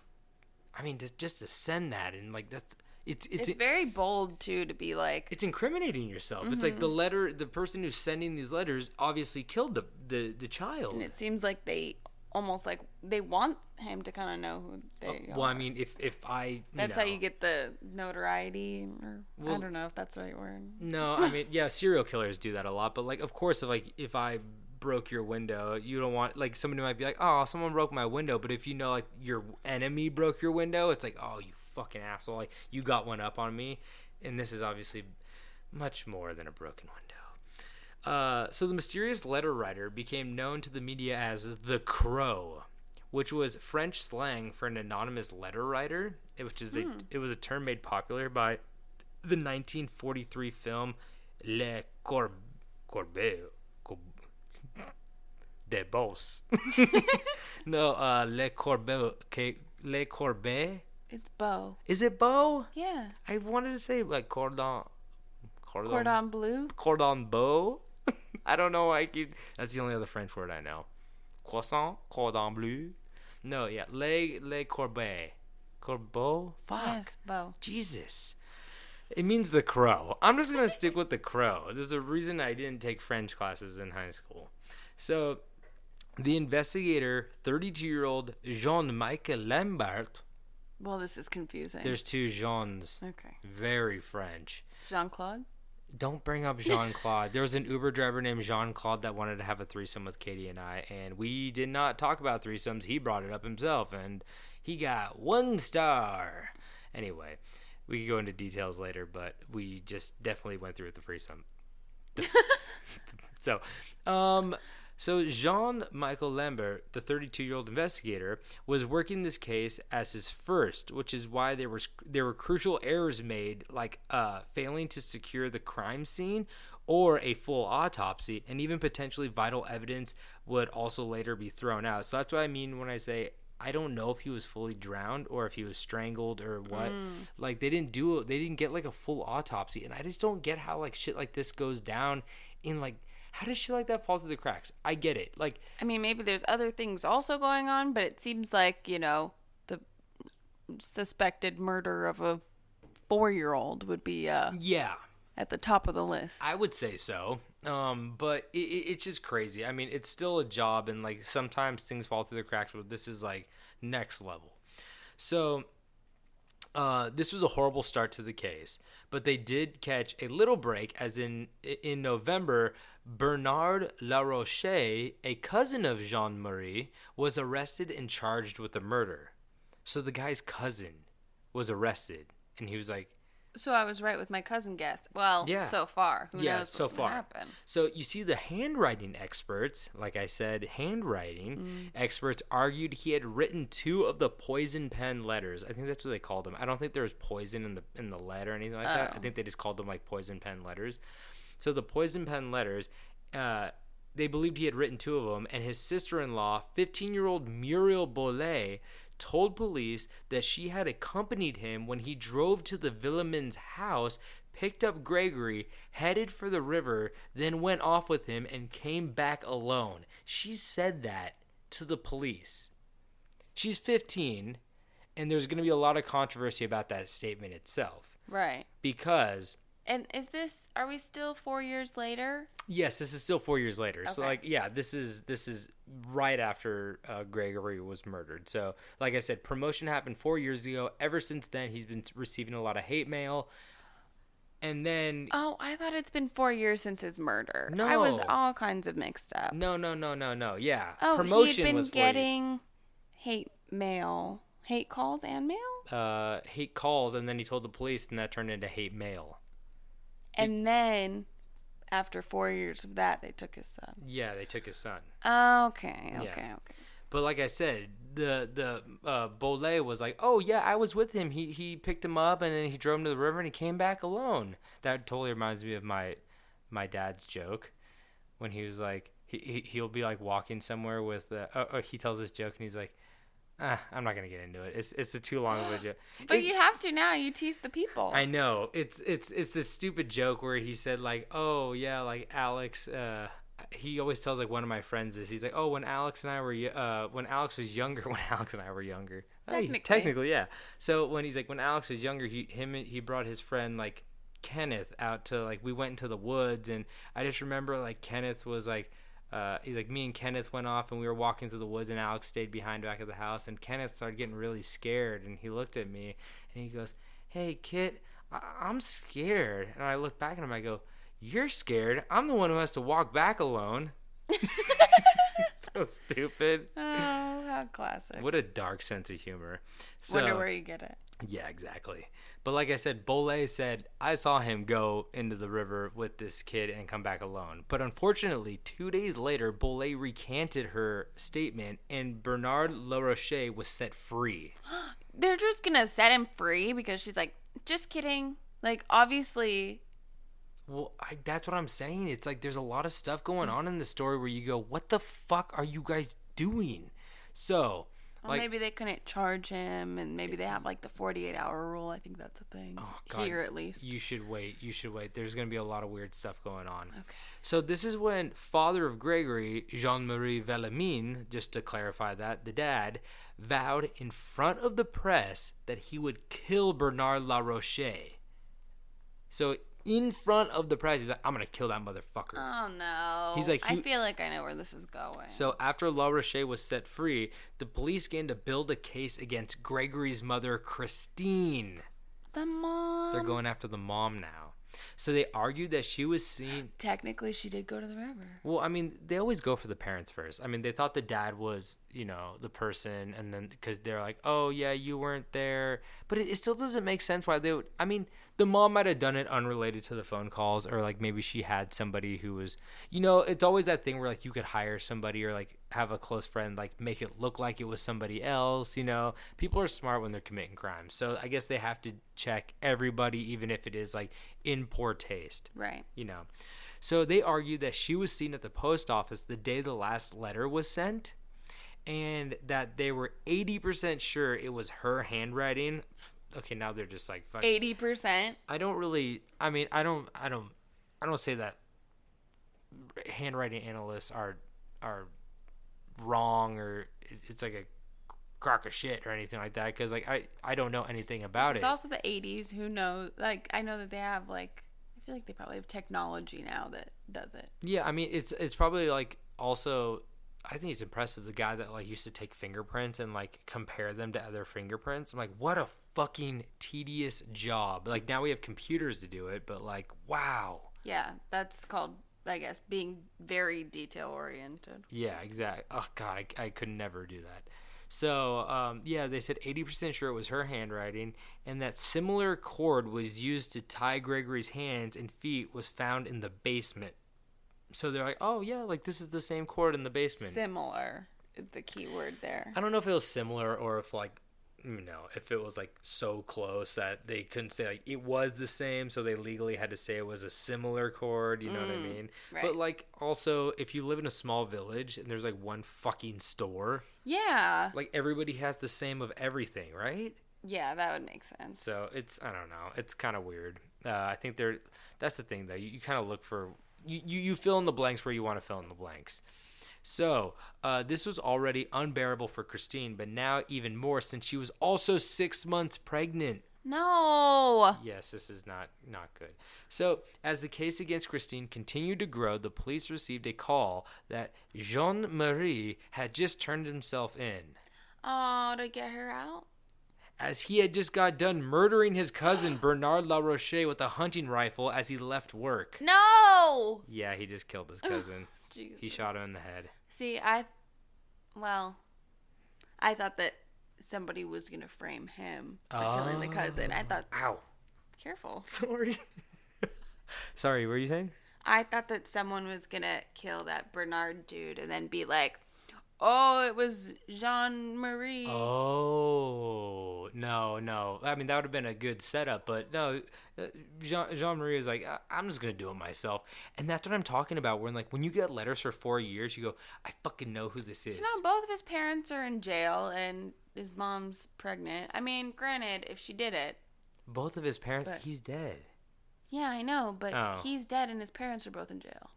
S4: I mean, just to send that, and like that's it's
S5: very bold too, to be like,
S4: it's incriminating yourself. Mm-hmm. It's like the person who's sending these letters obviously killed the child.
S5: And it seems like they almost like they want him to kind of know who they are.
S4: Well, I mean, if
S5: that's how you get the notoriety, or I don't know if that's the right word.
S4: No, I mean, yeah, serial killers do that a lot, but like, of course, if I broke your window, you don't want, like, somebody might be like, oh, someone broke my window, but if you know like your enemy broke your window, it's like, oh, you fucking asshole, like you got one up on me. And this is obviously much more than a broken window. So the mysterious letter writer became known to the media as the Crow, which was French slang for an anonymous letter writer, which is it was a term made popular by the 1943 film Le Corbeau de Boss. No, Le Corbeau. Le Corbeau.
S5: It's Beau.
S4: Is it Beau?
S5: Yeah.
S4: I wanted to say like cordon
S5: bleu.
S4: Cordon bleu. I don't know why I keep. That's the only other French word I know. Croissant, cordon bleu. No, yeah, le corbeau. Corbeau? Fuck.
S5: Yes, Beau.
S4: Jesus. It means the crow. I'm just gonna stick with the crow. There's a reason I didn't take French classes in high school. So, the investigator, 32-year-old Jean-Michel Lambert.
S5: Well, this is confusing.
S4: There's two Jeans.
S5: Okay.
S4: Very French.
S5: Jean-Claude?
S4: Don't bring up Jean-Claude. There was an Uber driver named Jean-Claude that wanted to have a threesome with Katie and I, and we did not talk about threesomes. He brought it up himself, and he got 1 star. Anyway, we could go into details later, but we just definitely went through with the threesome. So So Jean-Michel Lambert, the 32-year-old investigator, was working this case as his first, which is why there were crucial errors made, like failing to secure the crime scene or a full autopsy, and even potentially vital evidence would also later be thrown out. So that's what I mean when I say I don't know if he was fully drowned or if he was strangled or what. Like they didn't get like a full autopsy, and I just don't get how like shit like this goes down in like. How does shit like that fall through the cracks? I get it. Like,
S5: I mean, maybe there's other things also going on, but it seems like, the suspected murder of a 4-year-old would be
S4: yeah,
S5: at the top of the list.
S4: I would say so. But it's just crazy. I mean, it's still a job, and like sometimes things fall through the cracks, but this is like next level. So this was a horrible start to the case, but they did catch a little break, as in November, Bernard Laroche, a cousin of Jean-Marie, was arrested and charged with the murder. So the guy's cousin was arrested, and he was like,
S5: So I was right with my cousin guess. Well,
S4: Yeah.
S5: so far. Who knows
S4: so
S5: what's going
S4: far.
S5: to happen?
S4: So you see, the handwriting experts, like I said, experts argued he had written 2 of the poison pen letters. I think that's what they called them. I don't think there was poison in the letter or anything like that. I think they just called them like poison pen letters. So the poison pen letters, they believed he had written 2 of them, and his sister-in-law, 15-year-old Muriel Bolet, told police that she had accompanied him when he drove to the Vellemis house, picked up Gregory, headed for the river, then went off with him and came back alone. She said that to the police. She's 15, and there's going to be a lot of controversy about that statement itself.
S5: Right.
S4: Because...
S5: And are we still 4 years later?
S4: Yes, this is still 4 years later. So,
S5: Okay.
S4: like, yeah, this is right after Gregory was murdered. So, like I said, promotion happened 4 years ago. Ever since then, he's been receiving a lot of hate mail. And then...
S5: Oh, I thought it's been 4 years since his murder.
S4: No.
S5: I was all kinds of mixed up.
S4: No. Yeah.
S5: Oh,
S4: promotion
S5: he had been
S4: was 4 years.
S5: getting hate mail. Hate calls and mail?
S4: Hate calls, and then he told the police, and that turned into hate mail.
S5: And then, after 4 years of that, they took his son.
S4: Yeah, they took his son.
S5: Okay.
S4: But like I said, the Bolet was like, oh yeah, I was with him. He picked him up and then he drove him to the river and he came back alone. That totally reminds me of my dad's joke when he was like, he'll be like walking somewhere with he tells this joke and he's like, I'm not gonna get into it. It's a too long of a joke.
S5: But you have to now. You tease the people.
S4: I know. It's this stupid joke where he said like, oh yeah, like Alex. He always tells like one of my friends this. He's like, oh, when Alex and I were when Alex was younger, when Alex and I were younger. Technically, yeah. So when he's like, when Alex was younger, he brought his friend like Kenneth out to like, we went into the woods, and I just remember like Kenneth was like. He's like, me and Kenneth went off and we were walking through the woods and Alex stayed behind back of the house, and Kenneth started getting really scared and he looked at me and he goes, hey Kit, I'm scared. And I look back at him, I go, you're scared? I'm the one who has to walk back alone. So stupid.
S5: Oh, how classic.
S4: What a dark sense of humor.
S5: Wonder where you get it.
S4: Yeah, exactly. But like I said, Bolet said, I saw him go into the river with this kid and come back alone. But unfortunately, 2 days later, Bolet recanted her statement and Bernard Laroche was set free.
S5: They're just going to set him free because she's like, just kidding. Like, obviously...
S4: Well, that's what I'm saying. It's like there's a lot of stuff going on in the story where you go, what the fuck are you guys doing? So...
S5: Well, like, maybe they couldn't charge him, and maybe they have like the 48-hour rule. I think that's a thing.
S4: Oh, God.
S5: Here, at least.
S4: You should wait. There's going to be a lot of weird stuff going on.
S5: Okay.
S4: So this is when father of Gregory, Jean-Marie Vellemis, just to clarify that, the dad, vowed in front of the press that he would kill Bernard Laroche. So in front of the press, he's like, I'm going to kill that motherfucker.
S5: Oh, no.
S4: He's like,
S5: I feel like I know where this is going.
S4: So after Laroche was set free, the police began to build a case against Gregory's mother, Christine.
S5: The mom.
S4: They're going after the mom now. So they argued that she was seen...
S5: Technically, she did go to the river.
S4: Well, I mean, they always go for the parents first. I mean, they thought the dad was, the person, and then because they're like, oh, yeah, you weren't there. But it still doesn't make sense why they would... I mean, the mom might have done it unrelated to the phone calls, or like maybe she had somebody who was, it's always that thing where like you could hire somebody or like have a close friend like make it look like it was somebody else. People are smart when they're committing crimes, so I guess they have to check everybody, even if it is like in poor taste.
S5: Right.
S4: So they argued that she was seen at the post office the day the last letter was sent, and that they were 80% sure it was her handwriting. Okay, now they're just like fuck.
S5: 80%.
S4: I don't say that handwriting analysts are wrong, or it's like a crock of shit or anything like that, because like I don't know anything about it.
S5: It's also the 80s. Who knows? Like, I know that they have like, I feel like they probably have technology now that does it.
S4: Yeah, I mean it's probably like also. I think it's impressive, the guy that like used to take fingerprints and like compare them to other fingerprints. I'm like, what a fucking tedious job. Like, now we have computers to do it, but like, wow.
S5: Yeah, that's called, I guess, being very detail oriented.
S4: Yeah, exactly. Oh god, I could never do that. So they said 80% sure it was her handwriting, and that similar cord was used to tie Gregory's hands and feet was found in the basement. So they're like, oh, yeah, like this is the same cord in the basement.
S5: Similar is the key word there.
S4: I don't know if it was similar or if like, if it was like so close that they couldn't say like it was the same. So they legally had to say it was a similar cord. You know what I mean?
S5: Right.
S4: But like also, if you live in a small village and there's like one fucking store.
S5: Yeah.
S4: Like everybody has the same of everything, right?
S5: Yeah, that would make sense.
S4: So I don't know. It's kind of weird. I think that's the thing though. You kind of look for. You fill in the blanks where you want to fill in the blanks. So this was already unbearable for Christine, but now even more since she was also 6 months pregnant.
S5: No.
S4: Yes, this is not good. So as the case against Christine continued to grow, the police received a call that Jean-Marie had just turned himself in.
S5: Oh, to get her out?
S4: As he had just got done murdering his cousin Bernard LaRoche with a hunting rifle as he left work.
S5: No!
S4: Yeah, he just killed his cousin.
S5: Jesus.
S4: He shot him in the head.
S5: See, I thought that somebody was going to frame him for killing the cousin. I thought,
S4: ow.
S5: Careful.
S4: Sorry. Sorry, what were you saying?
S5: I thought that someone was going to kill that Bernard dude and then be like, oh, it was Jean-Marie.
S4: Oh, no. I mean, that would have been a good setup, but no, Jean-Marie is like, I'm just going to do it myself. And that's what I'm talking about, when you get letters for 4 years, you go, I fucking know who this is.
S5: So now both of his parents are in jail and his mom's pregnant. I mean, granted, if she did it.
S4: Both of his parents, he's dead.
S5: Yeah, I know, but he's dead and his parents are both in jail.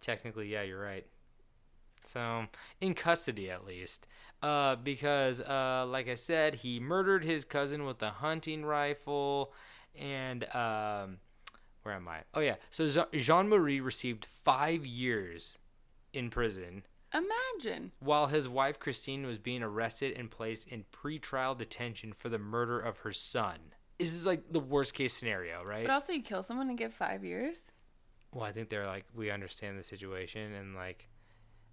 S4: Technically, yeah, you're right. So, in custody at least, because, like I said, he murdered his cousin with a hunting rifle, and, where am I? Oh, yeah, so Jean-Marie received 5 years in prison.
S5: Imagine.
S4: While his wife, Christine, was being arrested and placed in pretrial detention for the murder of her son. This is, like, the worst-case scenario, right?
S5: But also, you kill someone and get 5 years?
S4: Well, I think they're, like, we understand the situation, and, like...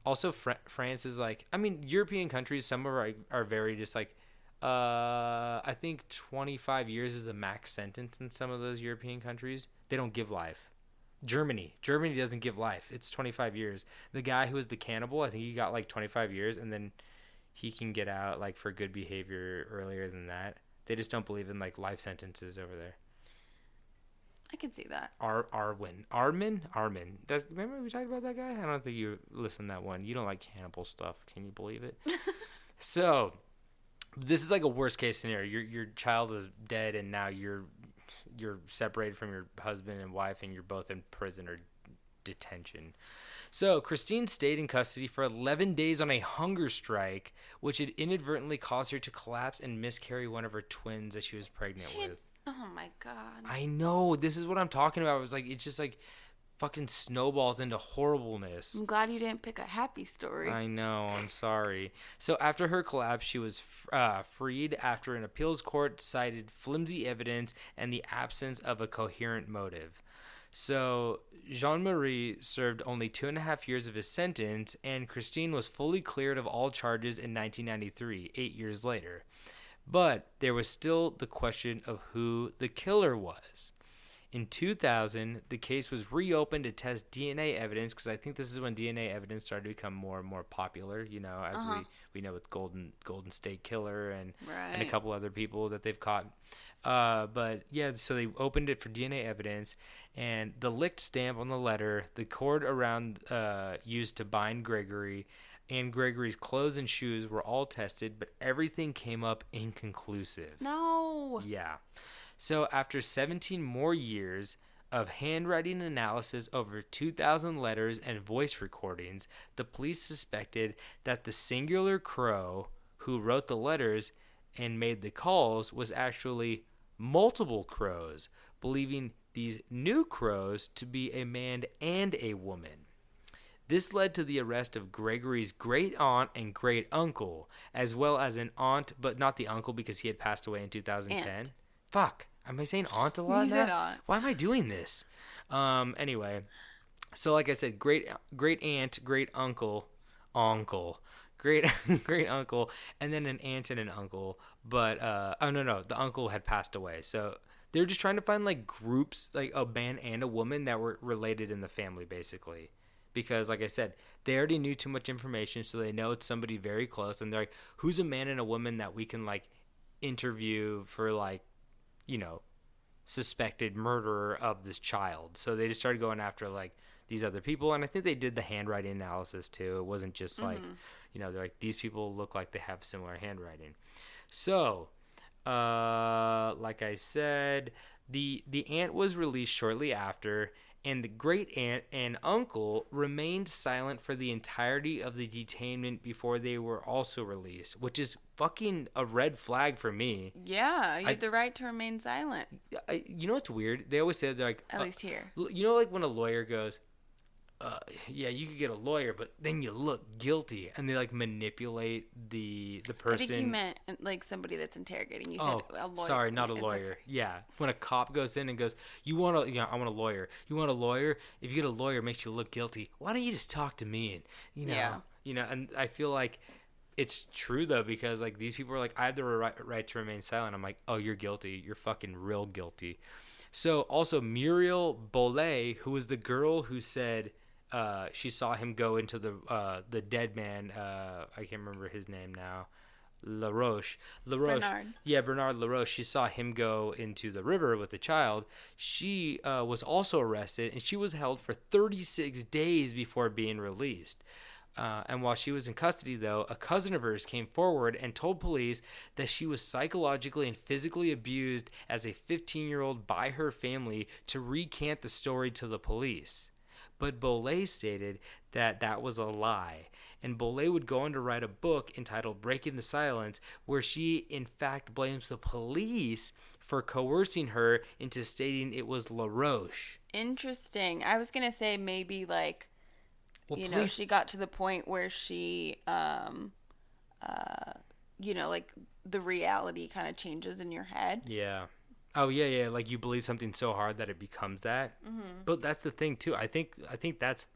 S4: Also, France is like, I mean, European countries, some are very just like, I think 25 years is the max sentence in some of those European countries. They don't give life. Germany doesn't give life. It's 25 years. The guy who was the cannibal, I think he got like 25 years, and then he can get out like for good behavior earlier than that. They just don't believe in like life sentences over there.
S5: I can see that.
S4: Armin. Remember we talked about that guy? I don't think you listened to that one. You don't like cannibal stuff. Can you believe it? So, this is like a worst case scenario. Your child is dead, and now you're separated from your husband and wife, and you're both in prison or detention. So, Christine stayed in custody for 11 days on a hunger strike, which had inadvertently caused her to collapse and miscarry one of her twins that she was pregnant with.
S5: Oh my god.
S4: I know. This is what I'm talking about. It's just like fucking snowballs into horribleness.
S5: I'm glad you didn't pick a happy story.
S4: I know. I'm sorry. So after her collapse, she was freed after an appeals court cited flimsy evidence and the absence of a coherent motive. So Jean-Marie served only 2.5 years of his sentence, and Christine was fully cleared of all charges in 1993, 8 years later. But there was still the question of who the killer was. In 2000, the case was reopened to test DNA evidence, because I think this is when DNA evidence started to become more and more popular, as we know with Golden State Killer and a couple other people that they've caught. But yeah, so they opened it for DNA evidence, and the licked stamp on the letter, the cord around used to bind Gregory, and Gregory's clothes and shoes were all tested, but everything came up inconclusive.
S5: No.
S4: Yeah. So after 17 more years of handwriting analysis over 2,000 letters and voice recordings, the police suspected that the singular crow who wrote the letters and made the calls was actually multiple crows, believing these new crows to be a man and a woman. This led to the arrest of Gregory's great-aunt and great-uncle, as well as an aunt, but not the uncle because he had passed away in 2010.
S5: Aunt.
S4: Fuck. Am I saying aunt a lot
S5: You
S4: now?
S5: said aunt.
S4: Why am I doing this? Anyway, so like I said, great-aunt, great-uncle, great-uncle, and then an aunt and an uncle. But, no, the uncle had passed away. So they're just trying to find, like, groups, like a man and a woman that were related in the family, basically. Because, like I said, they already knew too much information, so they know it's somebody very close. And they're like, who's a man and a woman that we can, like, interview for, like, suspected murderer of this child? So they just started going after, like, these other people. And I think they did the handwriting analysis, too. It wasn't just, like, they're like, these people look like they have similar handwriting. So, like I said, the aunt was released shortly after, and the great-aunt and uncle remained silent for the entirety of the detainment before they were also released, which is fucking a red flag for me.
S5: Yeah, you have the right to remain silent.
S4: You know what's weird? They always say, they're like...
S5: At least here.
S4: Like when a lawyer goes, yeah, you could get a lawyer, but then you look guilty, and they, like, manipulate the person.
S5: I think you meant, like, somebody that's interrogating. You said a lawyer.
S4: Sorry, not a
S5: It's
S4: lawyer.
S5: okay.
S4: Yeah, when a cop goes in and goes, I want a lawyer. You want a lawyer? If you get a lawyer, it makes you look guilty. Why don't you just talk to me? And and I feel like it's true though, because, like, these people are like, I have the right to remain silent. I'm like, oh, you're guilty. You're fucking real guilty. So also Muriel Bolet, who was the girl who said she saw him go into the dead man. I can't remember his name now. LaRoche.
S5: Bernard.
S4: Yeah, Bernard LaRoche. She saw him go into the river with the child. She was also arrested, and she was held for 36 days before being released. And while she was in custody, though, a cousin of hers came forward and told police that she was psychologically and physically abused as a 15-year-old by her family to recant the story to the police. But Bolet stated that that was a lie. And Bolet would go on to write a book entitled Breaking the Silence, where she, in fact, blames the police for coercing her into stating it was LaRoche.
S5: Interesting. I was going to say maybe, like, she got to the point where she, like, the reality kind of changes in your head.
S4: Yeah. Oh, yeah, like you believe something so hard that it becomes that. Mm-hmm. But that's the thing, too. I think that's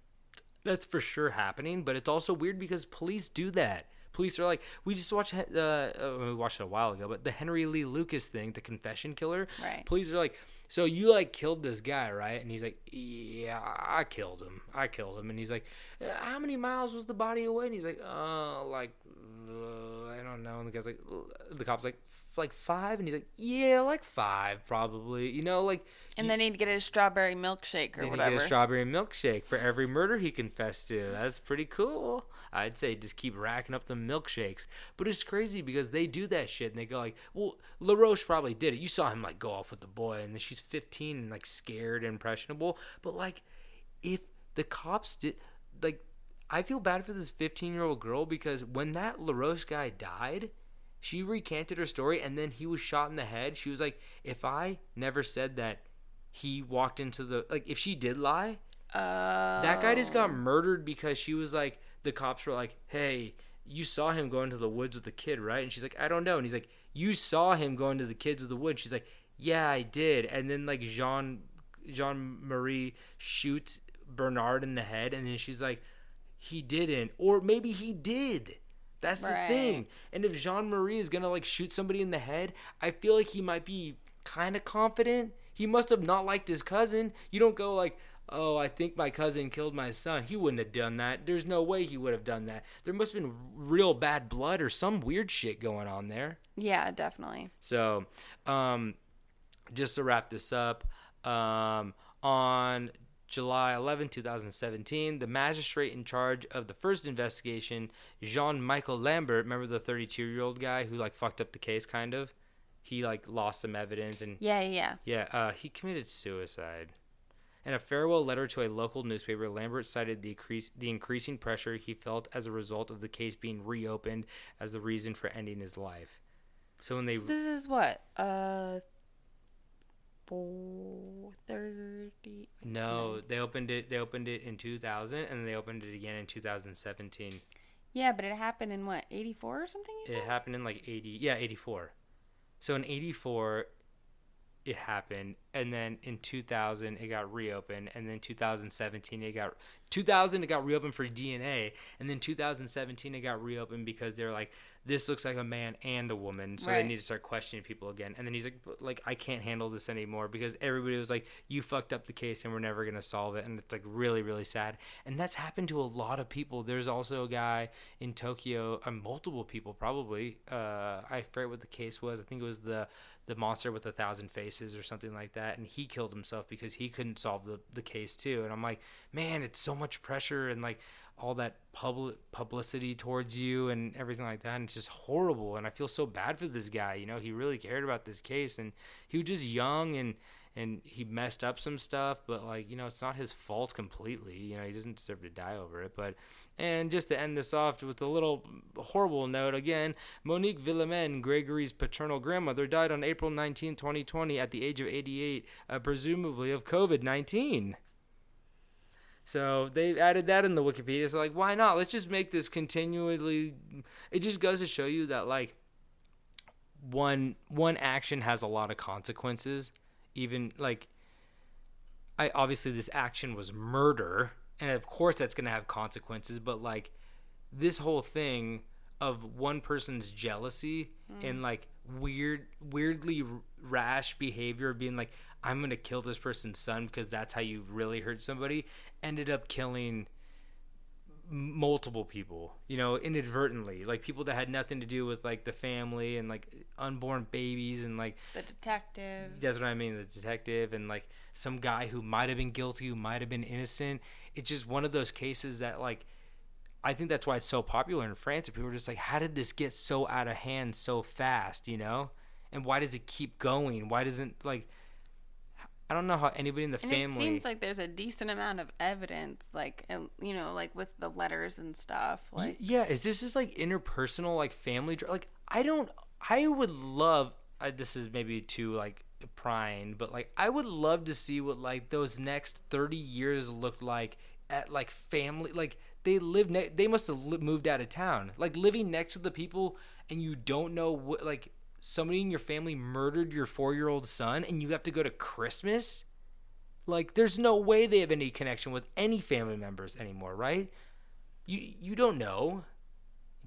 S4: for sure happening, but it's also weird because police do that. Police are like, we just watched, we watched it a while ago, but the Henry Lee Lucas thing, the confession killer.
S5: Right.
S4: Police are like, so you, like, killed this guy, right? And he's like, yeah, I killed him. And he's like, how many miles was the body away? And he's like, I don't know. And the guy's like, the cop's like 5, and he's like, yeah, like 5 probably, like.
S5: And then he'd get a strawberry milkshake or whatever.
S4: He'd get a strawberry milkshake for every murder he confessed to. That's pretty cool. I'd say just keep racking up the milkshakes. But it's crazy because they do that shit, and they go like, well, LaRoche probably did it. You saw him, like, go off with the boy, and then she's 15 and, like, scared and impressionable. But, like, if the cops did, like, I feel bad for this 15-year-old girl because when that LaRoche guy died, she recanted her story, and then he was shot in the head. She was like, if I never said that he walked into the... Like, if she did lie, that guy just got murdered because she was like... The cops were like, hey, you saw him go into the woods with the kid, right? And she's like, I don't know. And he's like, you saw him go into the kids with the woods. She's like, yeah, I did. And then, like, Jean-Marie shoots Bernard in the head, and then she's like, he didn't. Or maybe he did. That's the
S5: Right.
S4: thing. And if Jean-Marie is going to like shoot somebody in the head, I feel like he might be kind of confident. He must have not liked his cousin. You don't go like, oh, I think my cousin killed my son. He wouldn't have done that. There's no way he would have done that. There must have been real bad blood or some weird shit going on there.
S5: Yeah, definitely.
S4: So, just to wrap this up, on July 11, 2017, the magistrate in charge of the first investigation, Jean-Michel Lambert, remember the 32-year-old guy who like fucked up the case kind of? He like lost some evidence and
S5: Yeah.
S4: he committed suicide. In a farewell letter to a local newspaper, Lambert cited the increasing pressure he felt as a result of the case being reopened as the reason for ending his life. So this
S5: is what 430.
S4: No, they opened it in 2000 and they opened it again in 2017.
S5: Yeah, but it happened in what, 84 or something?
S4: It happened in like 84. So in 84 it happened, and then in 2000 it got reopened, and then 2017 it got reopened for DNA, and then 2017 it got reopened because they're like, this looks like a man and a woman, so they need to start questioning people again. And then he's like, I can't handle this anymore, because everybody was like, you fucked up the case and we're never gonna solve it. And it's like really, really sad. And that's happened to a lot of people. There's also a guy in Tokyo, multiple people probably, I forget what the case was. I think it was the monster with 1,000 faces or something like that, and he killed himself because he couldn't solve the case too. And I'm like, man, it's so much pressure and like all that publicity towards you and everything like that, and it's just horrible. And I feel so bad for this guy. You know, he really cared about this case, and he was just young, and he messed up some stuff, but like, you know, it's not his fault completely. You know, he doesn't deserve to die over it. But, and just to end this off with a little horrible note again, Monique Vellemis, Gregory's paternal grandmother, died on April 19, 2020 at the age of 88, presumably of COVID-19. So they added that in the Wikipedia. So like, why not? Let's just make this continually. It just goes to show you that like one action has a lot of consequences. Even like, obviously this action was murder, and of course that's gonna have consequences. But like, this whole thing of one person's jealousy and like weirdly rash behavior, being like, I'm gonna kill this person's son because that's how you really hurt somebody, ended up killing multiple people, you know, inadvertently, like people that had nothing to do with like the family and like unborn babies and like
S5: the detective.
S4: That's what I mean, the detective, and like some guy who might have been guilty, who might have been innocent. It's just one of those cases that like, I think that's why it's so popular in France. And people are just like, how did this get so out of hand so fast, you know? And why does it keep going? Why doesn't, like, I don't know how anybody in the family.
S5: It seems like there's a decent amount of evidence, like, you know, like with the letters and stuff. Like,
S4: yeah, is this just like interpersonal, like family? Like, I would love. This is maybe too like prying, but like, I would love to see what like those next 30 years looked like at like family. Like they they must have moved out of town. Like living next to the people, and you don't know what like. Somebody in your family murdered your 4-year-old son and you have to go to Christmas? Like, there's no way they have any connection with any family members anymore, right? You don't know.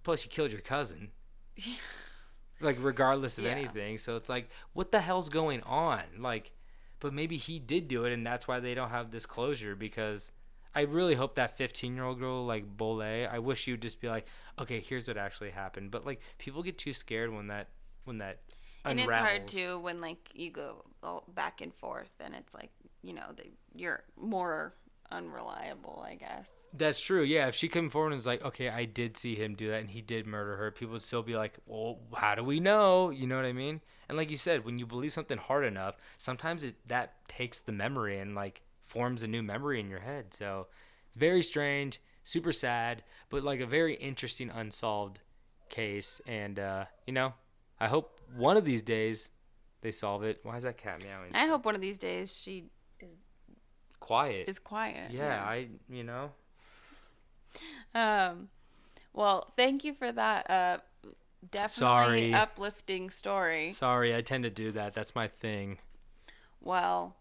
S4: Plus, you killed your cousin. Like, regardless of anything. So it's like, what the hell's going on? Like, but maybe he did do it, and that's why they don't have this closure, because I really hope that 15-year-old girl, like, Bole, I wish you'd just be like, okay, here's what actually happened. But, like, people get too scared when that unravels.
S5: And it's hard too when like you go back and forth, and it's like, you know, you're more unreliable, I guess.
S4: That's true. Yeah, if she came forward and was like, okay, I did see him do that and he did murder her, people would still be like, well, how do we know? You know what I mean? And like you said, when you believe something hard enough, sometimes that takes the memory and like forms a new memory in your head. So it's very strange, super sad, but like a very interesting unsolved case. And you know, I hope one of these days they solve it. Why is that cat meowing?
S5: I hope one of these days she
S4: quiet.
S5: Yeah.
S4: You know.
S5: Well, thank you for that definitely uplifting story.
S4: Sorry, I tend to do that. That's my thing.
S5: Well,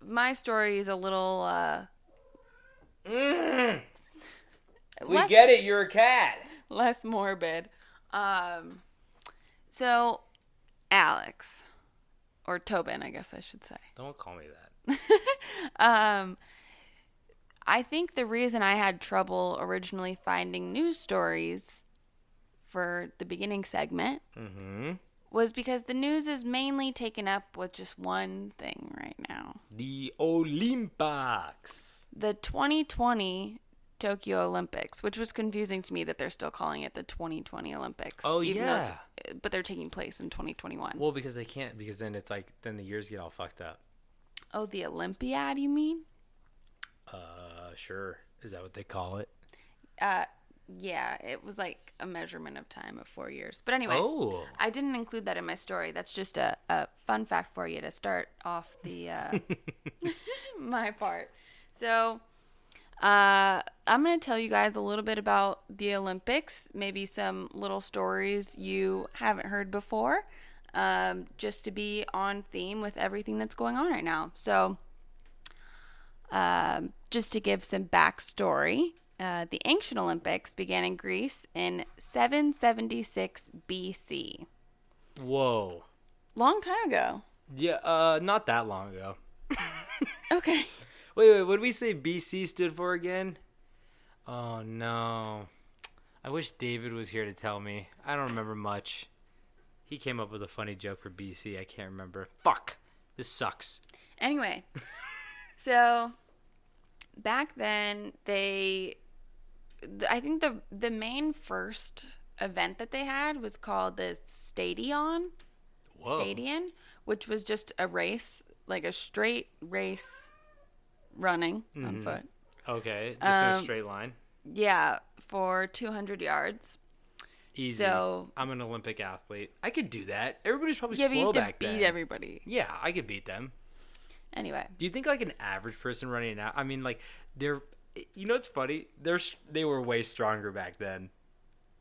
S5: my story is a little
S4: We get it. You're a cat.
S5: Less morbid. So, Alex, or Tobin, I guess I should say.
S4: Don't call me that.
S5: I think the reason I had trouble originally finding news stories for the beginning segment was because the news is mainly taken up with just one thing right now.
S4: The Olympics.
S5: The 2020 Tokyo Olympics, which was confusing to me that they're still calling it the 2020 Olympics.
S4: Oh,
S5: even
S4: yeah.
S5: though but they're taking place in 2021.
S4: Well, because they can't, because then it's like, then the years get all fucked up.
S5: Oh, the Olympiad, you mean?
S4: Sure. Is that what they call it?
S5: Yeah, it was like a measurement of time of 4 years. But anyway, I didn't include that in my story. That's just a fun fact for you to start off the my part. So I'm going to tell you guys a little bit about the Olympics, maybe some little stories you haven't heard before, just to be on theme with everything that's going on right now. So just to give some backstory, the ancient Olympics began in Greece in 776 BC.
S4: Whoa.
S5: Long time ago.
S4: Yeah, not that long ago.
S5: Okay.
S4: Wait, what did we say BC stood for again? Oh, no. I wish David was here to tell me. I don't remember much. He came up with a funny joke for BC. I can't remember. Fuck. This sucks.
S5: Anyway. So, back then, I think the main first event that they had was called the Stadion.
S4: Whoa.
S5: Stadion, which was just a race, like a straight race running on foot.
S4: Okay, just in a straight line.
S5: Yeah, for 200 yards.
S4: Easy.
S5: So,
S4: I'm an Olympic athlete. I could do that. Everybody's probably
S5: yeah, but you
S4: slow
S5: have to
S4: back then.
S5: beat everybody.
S4: Yeah, I could beat them.
S5: Anyway.
S4: Do you think like an average person running out? I mean, like they're, you know, what's funny? They were way stronger back then.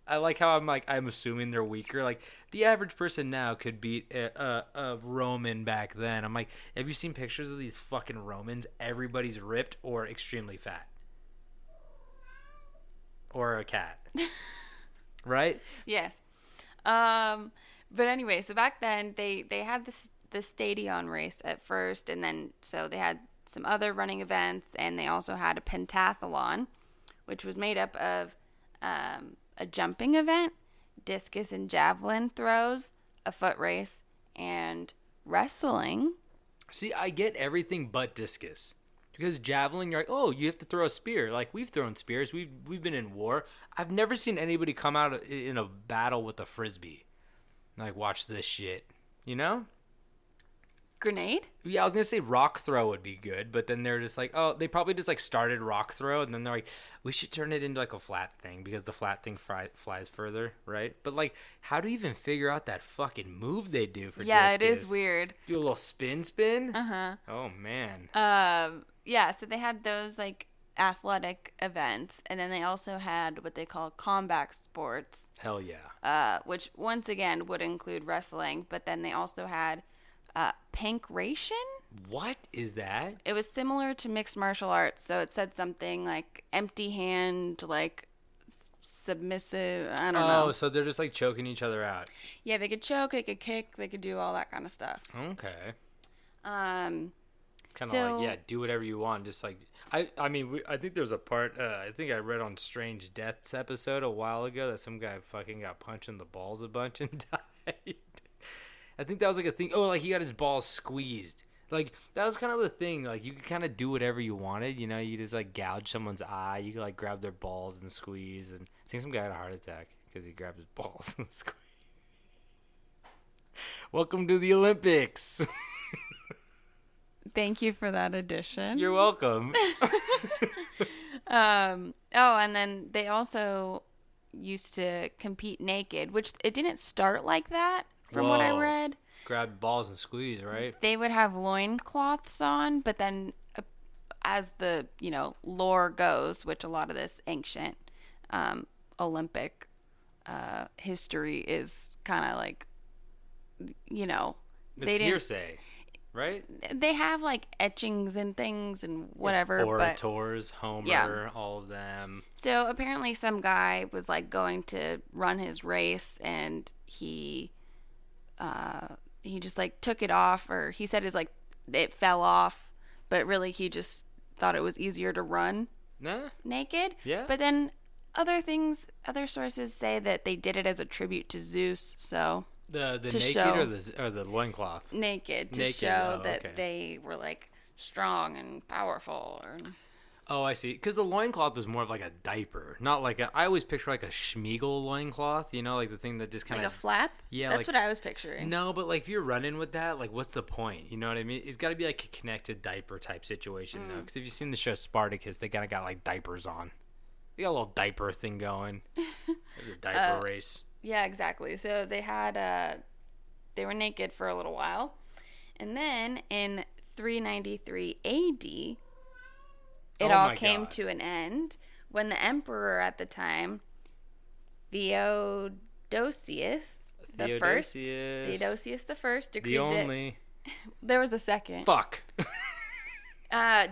S4: I like how I'm assuming they're weaker. Like the average person now could beat a Roman back then. I'm like, have you seen pictures of these fucking Romans? Everybody's ripped or extremely fat, or a cat, right?
S5: Yes. But anyway, so back then they had the Stadion race at first, and then so they had some other running events, and they also had a pentathlon, which was made up of a jumping event, discus and javelin throws, a foot race, and wrestling.
S4: See, I get everything but discus. Because javelin, you're like, oh, you have to throw a spear. Like, we've thrown spears. We've been in war. I've never seen anybody come out in a battle with a frisbee. Like, watch this shit. You know?
S5: Grenade?
S4: Yeah, I was going to say rock throw would be good. But then they're just like, oh, they probably just, like, started rock throw. And then they're like, we should turn it into, like, a flat thing. Because the flat thing flies further, right? But, like, how do you even figure out that fucking move they do for
S5: Yeah,
S4: discus?
S5: it is weird.
S4: Do a little spin?
S5: Uh-huh.
S4: Oh, man.
S5: Yeah, so they had those, like, athletic events, and then they also had what they call combat sports.
S4: Hell yeah.
S5: Which, once again, would include wrestling, but then they also had pankration?
S4: What is that?
S5: It was similar to mixed martial arts, so it said something like empty hand, like submissive, I don't know.
S4: Oh, so they're just, like, choking each other out.
S5: Yeah, they could choke, they could kick, they could do all that kind of stuff.
S4: Okay. Kind of
S5: So-
S4: like, yeah, do whatever you want. Just like, I mean, I think there's a part, I think I read on Strange Deaths episode a while ago that some guy fucking got punched in the balls a bunch and died. I think that was like a thing. Oh, like he got his balls squeezed. Like, that was kind of the thing. Like, you could kind of do whatever you wanted. You know, you just, like, gouge someone's eye. You could, like, grab their balls and squeeze. And I think some guy had a heart attack because he grabbed his balls and squeezed. Welcome to the Olympics.
S5: Thank you for that addition.
S4: You're welcome.
S5: Oh, and then they also used to compete naked, which it didn't start like that from what I
S4: Whoa.
S5: read.
S4: Grab balls and squeeze, right?
S5: They would have loincloths on, but then as the, lore goes, which a lot of this ancient Olympic history is kind of like,
S4: It's hearsay. right?
S5: They have like etchings and things and whatever.
S4: Orators, Homer,
S5: Yeah.
S4: all of them.
S5: So apparently some guy was like going to run his race and he just like took it off, or he said it fell off, but really he just thought it was easier to run
S4: Nah.
S5: naked.
S4: Yeah.
S5: But then other sources say that they did it as a tribute to Zeus, so
S4: The
S5: to
S4: naked
S5: show-
S4: or the loincloth?
S5: naked to
S4: Naked,
S5: show
S4: oh,
S5: that
S4: okay.
S5: they were like strong and powerful. Or,
S4: Oh, I see. Because the loincloth was more of like a diaper, not like I always picture like a Schmiegel loincloth, like the thing that just kind
S5: like
S4: of
S5: a flap.
S4: Yeah,
S5: That's
S4: like-
S5: what I was picturing.
S4: No, but like if you're running with that, like what's the point? You know what I mean? It's got to be like a connected diaper type situation though. Because if you've seen the show Spartacus, they kind of got like diapers on. They got a little diaper thing going. There's a diaper race.
S5: Yeah, exactly. So they had they were naked for a little while, and then in 393 AD, it
S4: Oh
S5: all
S4: my
S5: came
S4: God.
S5: to an end when the emperor at the time, Theodosius the first, decreed
S4: The only.
S5: that there was a second.
S4: Fuck.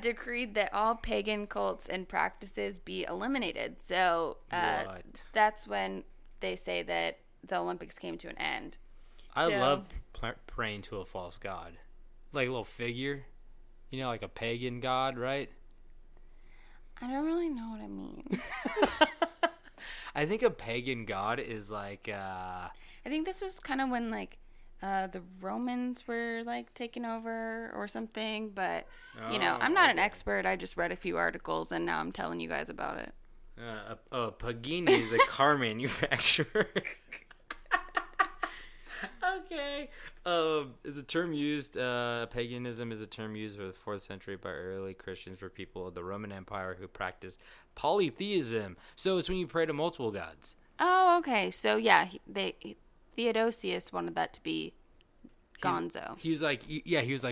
S5: Decreed that all pagan cults and practices be eliminated. So
S4: What?
S5: that's when they say that the Olympics came to an end.
S4: I
S5: So-
S4: love praying to a false god. Like a little figure. Like a pagan god, right?
S5: I don't really know what I mean.
S4: I think a pagan god is like,
S5: I think this was kind of when like the Romans were like taking over or something, but I'm not an expert. I just read a few articles and now I'm telling you guys about it.
S4: Pagani is a car manufacturer. Okay. Is a term used, paganism is a term used in the 4th century by early Christians for people of the Roman Empire who practiced polytheism. So it's when you pray to multiple gods.
S5: Oh, okay. So yeah, Theodosius wanted that to be Gonzo.
S4: He was like,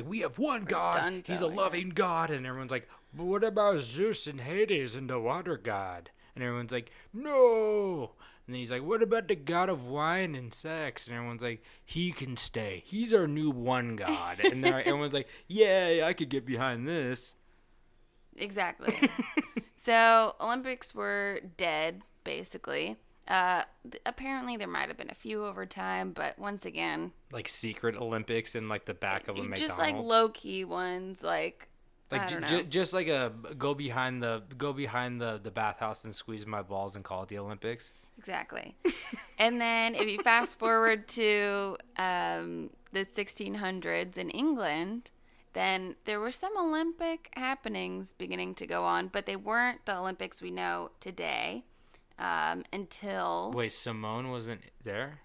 S4: we have one God.
S5: Dunzo,
S4: He's a loving God. And everyone's like, but what about Zeus and Hades and the water god? And everyone's like, no. And then he's like, what about the god of wine and sex? And everyone's like, he can stay. He's our new one god. And then everyone's like, yeah, I could get behind this.
S5: Exactly. So Olympics were dead, basically. Apparently there might have been a few over time, but once again,
S4: Like secret Olympics in like the back of a McDonald's.
S5: just like low key ones, like I don't know.
S4: Just like a go behind the bathhouse and squeeze my balls and call it the Olympics.
S5: Exactly. And then if you fast forward to the 1600s in England, then there were some Olympic happenings beginning to go on, but they weren't the Olympics we know today until...
S4: Wait, Simone wasn't there?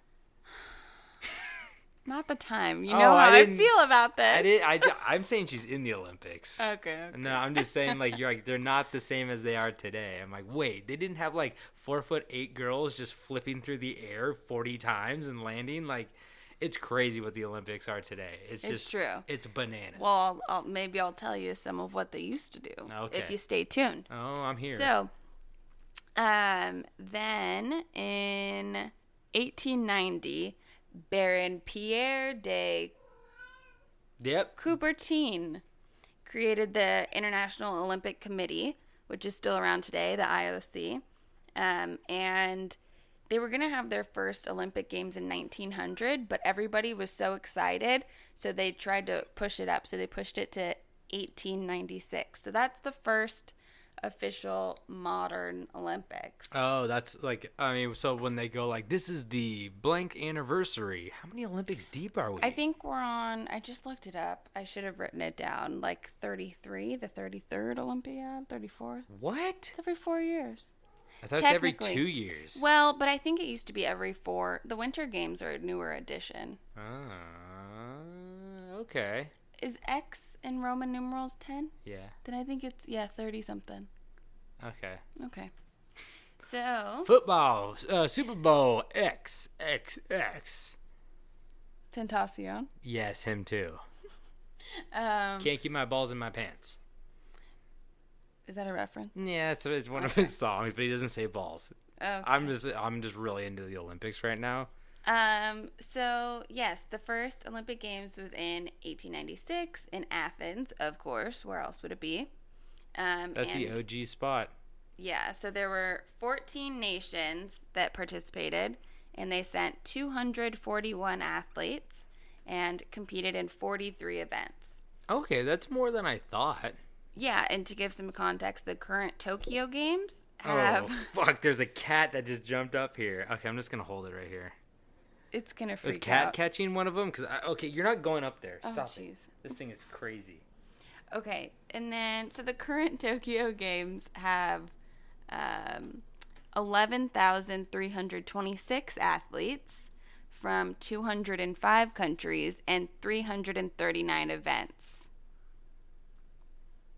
S5: Not the time. You
S4: Oh,
S5: know
S4: I
S5: how I
S4: didn't-
S5: feel about this.
S4: I'm saying she's in the Olympics.
S5: Okay.
S4: No, I'm just saying like you're like they're not the same as they are today. I'm like, wait, they didn't have like 4'8" girls just flipping through the air 40 times and landing. Like, it's crazy what the Olympics are today. It's just
S5: true.
S4: It's bananas.
S5: Well, maybe I'll tell you some of what they used to do
S4: Okay.
S5: if you stay tuned.
S4: Oh, I'm here.
S5: So, then in 1890, Baron Pierre de
S4: Yep.
S5: Coubertin created the International Olympic Committee, which is still around today, the IOC. And they were going to have their first Olympic Games in 1900, but everybody was so excited, so they tried to push it up. So they pushed it to 1896. So that's the first official modern Olympics.
S4: Oh, that's like, I mean, so when they go like, this is the blank anniversary, how many Olympics deep are we?
S5: I think we're on, I just looked it up. I should have written it down, like 33, the 33rd Olympiad, 34th.
S4: What?
S5: It's every 4 years.
S4: I thought it's every
S5: Technically.
S4: 2 years.
S5: Well, but I think it used to be every 4. The Winter Games are a newer addition.
S4: Okay.
S5: Is X in Roman numerals 10?
S4: Yeah.
S5: Then I think it's, 30 something.
S4: Okay.
S5: Okay. So,
S4: Football, Super Bowl XXX.
S5: Tentacion.
S4: Yes, him too.
S5: Um,
S4: Can't keep my balls in my pants.
S5: is that a reference?
S4: Yeah, it's one of his songs, but he doesn't say balls.
S5: Okay.
S4: I'm just really into the Olympics right now.
S5: So yes, the first Olympic Games was in 1896 in Athens, of course. Where else would it be?
S4: That's the OG spot.
S5: Yeah, so there were 14 nations that participated, and they sent 241 athletes and competed in 43 events.
S4: Okay, that's more than I thought.
S5: Yeah, and to give some context, the current Tokyo Games have...
S4: Oh, fuck, there's a cat that just jumped up here. Okay, I'm just going to hold it right here.
S5: It's going to
S4: Was
S5: freak
S4: cat
S5: out.
S4: catching one of them? Okay, you're not going up there. Stop
S5: jeez.
S4: it. This thing is crazy.
S5: Okay, and then, so the current Tokyo Games have 11,326 athletes from 205 countries and 339 events.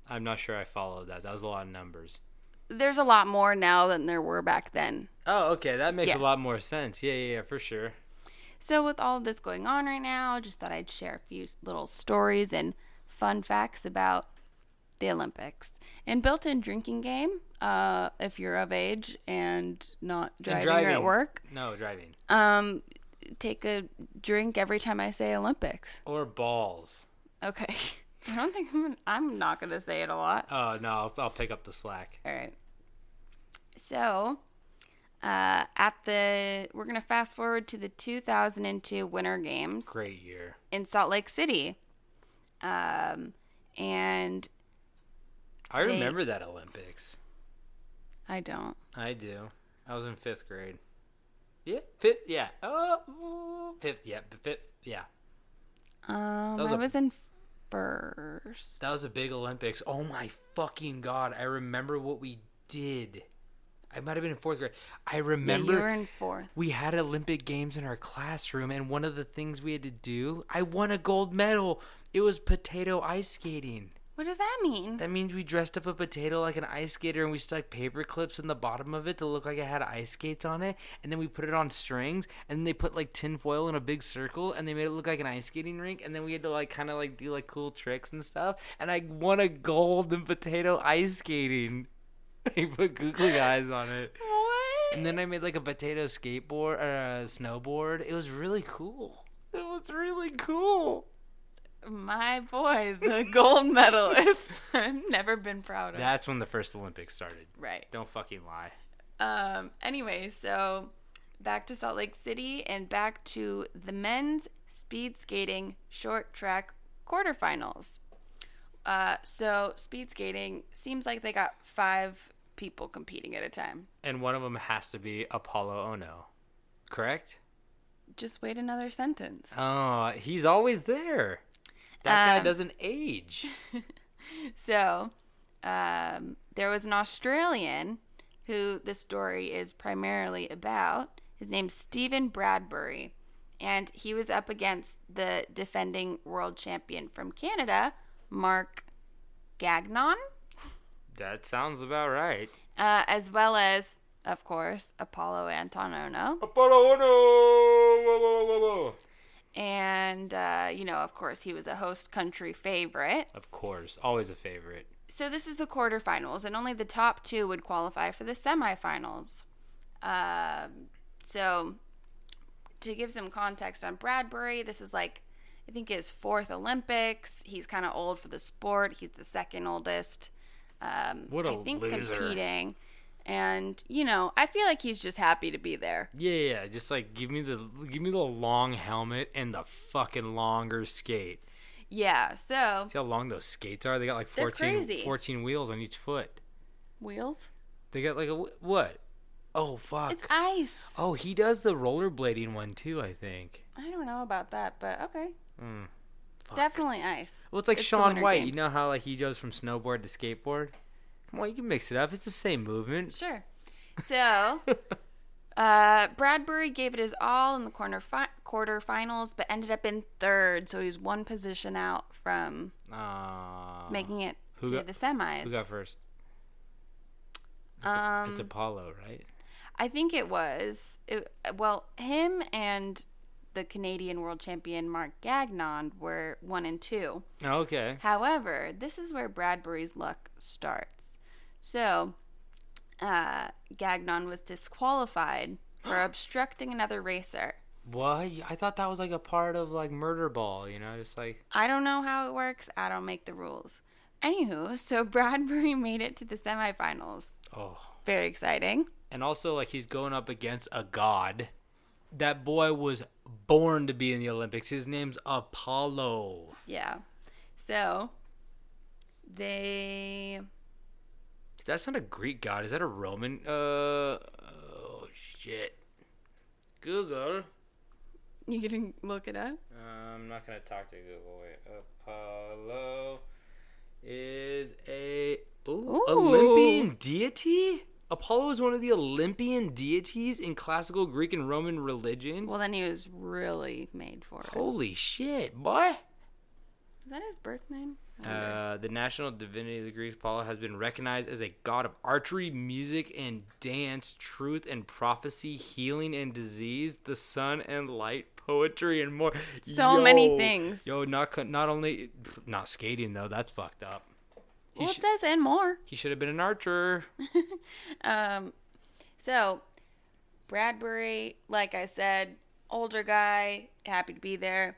S4: I'm not sure I followed that. That was a lot of numbers.
S5: There's a lot more now than there were back then.
S4: Oh, okay. That makes
S5: Yes.
S4: a lot more sense. Yeah, for sure.
S5: So with all of this going on right now, just thought I'd share a few little stories and fun facts about the Olympics. And built-in drinking game, if you're of age and not driving or at work.
S4: No, driving.
S5: Take a drink every time I say Olympics.
S4: Or balls.
S5: Okay. I don't think I'm not going to say it a lot.
S4: Oh, no. I'll pick up the slack.
S5: All right. So, we're going to fast forward to the 2002 Winter Games
S4: Great year.
S5: in Salt Lake City. And
S4: I remember that Olympics.
S5: I don't.
S4: I do. I was in 5th grade. Yeah, 5th, yeah. Oh, 5th, yeah. 5th, yeah.
S5: I was in first.
S4: That was a big Olympics. Oh my fucking God. I remember what we did. I might have been in 4th grade. I remember
S5: Yeah, you were in fourth.
S4: we had Olympic Games in our classroom, and one of the things we had to do, I won a gold medal. It was potato ice skating.
S5: What does that mean?
S4: That means we dressed up a potato like an ice skater, and we stuck paper clips in the bottom of it to look like it had ice skates on it, and then we put it on strings, and then they put like tin foil in a big circle, and they made it look like an ice skating rink, and then we had to like kind of like do like cool tricks and stuff, and I won a gold in potato ice skating. I put googly eyes on it.
S5: What?
S4: And then I made like a potato skateboard or a snowboard. It was really cool. It was really cool.
S5: My boy, the gold medalist. I've never been prouder.
S4: That's when the first Olympics started.
S5: Right.
S4: Don't fucking lie.
S5: Anyway, so back to Salt Lake City and back to the men's speed skating short track quarterfinals. So speed skating seems like they got 5 people competing at a time.
S4: And one of them has to be Apollo Ono. Correct?
S5: Just wait another sentence.
S4: Oh, he's always there. That guy doesn't age.
S5: So, there was an Australian who the story is primarily about. His name's Stephen Bradbury, and he was up against the defending world champion from Canada, Mark Gagnon,
S4: That sounds about right.
S5: as well as, of course, Apollo Antonono.
S4: Apollo Ono!
S5: And, of course, he was a host country favorite.
S4: Of course. Always a favorite.
S5: So this is the quarterfinals, and only the top 2 would qualify for the semifinals. So to give some context on Bradbury, this is like, I think his 4th Olympics. He's kind of old for the sport. He's the 2nd oldest.
S4: What a
S5: I think
S4: loser.
S5: competing. And, I feel like he's just happy to be there.
S4: Yeah. Just like give me the long helmet and the fucking longer skate.
S5: Yeah, so...
S4: See how long those skates are? They got like
S5: They're crazy.
S4: 14 wheels on each foot.
S5: Wheels?
S4: They got like what? Oh, fuck.
S5: It's ice.
S4: Oh, he does the rollerblading one too, I think.
S5: I don't know about that, but okay.
S4: Fuck.
S5: Definitely ice.
S4: Well, it's like
S5: the
S4: Shaun
S5: Winter
S4: White.
S5: Games.
S4: You know how like he goes from snowboard to skateboard? Come on, you can mix it up. It's the same movement.
S5: Sure. So, Bradbury gave it his all in the quarterfinals, but ended up in 3rd, so he's 1 position out from making it to the semis.
S4: Who got first? It's Apollo, right?
S5: I think it was. Him and the Canadian world champion Mark Gagnon were 1 and 2.
S4: Oh, okay.
S5: However, this is where Bradbury's luck starts. So, Gagnon was disqualified for obstructing another racer.
S4: What? I thought that was like a part of like Murder Ball, just like.
S5: I don't know how it works. I don't make the rules. Anywho, so Bradbury made it to the semifinals.
S4: Oh.
S5: Very exciting.
S4: And also, like, he's going up against a god. That boy was born to be in the Olympics. His name's Apollo.
S5: Yeah. So, they...
S4: That's not a Greek god. Is that a Roman? Oh, shit. Google.
S5: You can look it up?
S4: I'm not going to talk to Google. Wait. Apollo is a Olympian deity? Apollo is one of the Olympian deities in classical Greek and Roman religion?
S5: Well, then he was really made for it.
S4: Holy shit, boy.
S5: Is that his birth name?
S4: The national divinity of the Greek, Apollo, has been recognized as a god of archery, music, and dance, truth and prophecy, healing and disease, the sun and light, poetry, and more.
S5: So many things.
S4: Not only not skating though. That's fucked up.
S5: Well, it says and more.
S4: He should have been an archer.
S5: So Bradbury, like I said, older guy, happy to be there.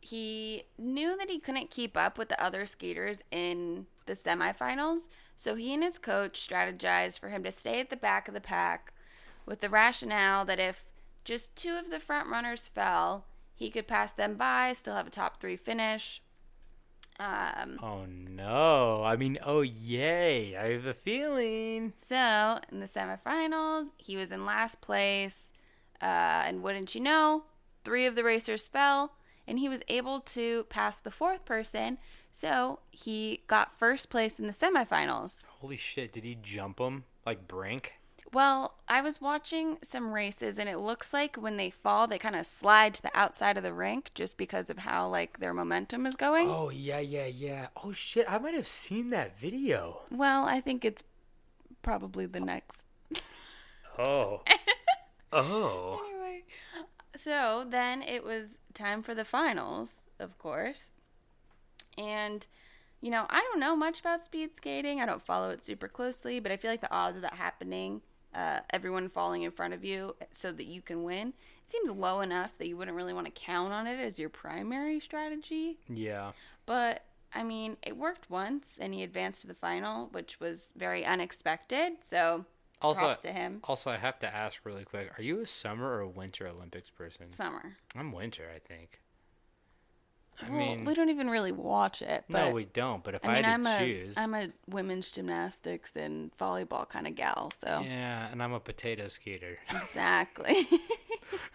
S5: He knew that he couldn't keep up with the other skaters in the semifinals, so he and his coach strategized for him to stay at the back of the pack with the rationale that if just two of the front runners fell, he could pass them by, still have a top 3 finish.
S4: Oh no. I mean, oh yay. I have a feeling.
S5: So, in the semifinals, he was in last place. And wouldn't you know, 3 of the racers fell, and he was able to pass the 4th person. So, he got first place in the semifinals.
S4: Holy shit. Did he jump him? Like Brink?
S5: Well, I was watching some races, and it looks like when they fall, they kind of slide to the outside of the rink just because of how, like, their momentum is going.
S4: Oh, yeah. Oh, shit. I might have seen that video.
S5: Well, I think it's probably the next.
S4: Oh.
S5: Anyway, so then it was time for the finals, of course. And, I don't know much about speed skating. I don't follow it super closely, but I feel like the odds of that happening, everyone falling in front of you so that you can win, it seems low enough that you wouldn't really want to count on it as your primary strategy.
S4: Yeah.
S5: But, I mean, it worked once, and he advanced to the final, which was very unexpected, so props to him.
S4: Also, I have to ask really quick, are you a summer or a winter Olympics person?
S5: Summer.
S4: I'm winter, I think. I
S5: Well,
S4: mean,
S5: we don't even really watch it. But,
S4: no, we don't. But if I had to choose,
S5: I'm a women's gymnastics and volleyball kind of gal. So
S4: yeah, and I'm a potato skater.
S5: Exactly.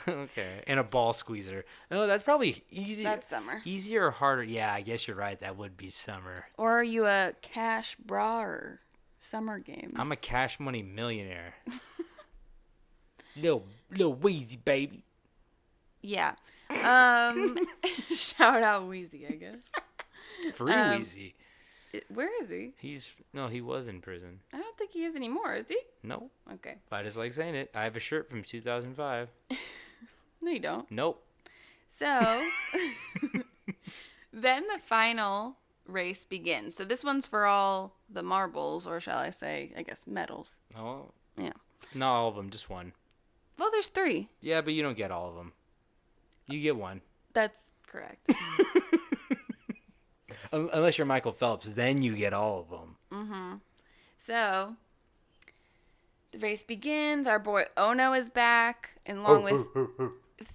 S4: Okay, and a ball squeezer. Oh, that's probably easy.
S5: That's summer.
S4: Easier or harder? Yeah, I guess you're right. That would be summer.
S5: Or are you a cash bra or summer games?
S4: I'm a cash money millionaire. little Wheezy baby.
S5: Yeah. Shout out Wheezy, I guess.
S4: Free Wheezy.
S5: Where is he?
S4: He was in prison.
S5: I don't think he is anymore, is he?
S4: No.
S5: Okay.
S4: I just like saying it. I have a shirt from 2005.
S5: No, you don't.
S4: Nope.
S5: So, then the final race begins. So this one's for all the marbles, or shall I say, I guess, medals.
S4: Oh.
S5: Yeah.
S4: Not all of them, just one.
S5: Well, there's 3.
S4: Yeah, but you don't get all of them. You get one.
S5: That's correct.
S4: Unless you're Michael Phelps, then you get all of them.
S5: Mm-hmm. So, the race begins. Our boy Ono is back, and along with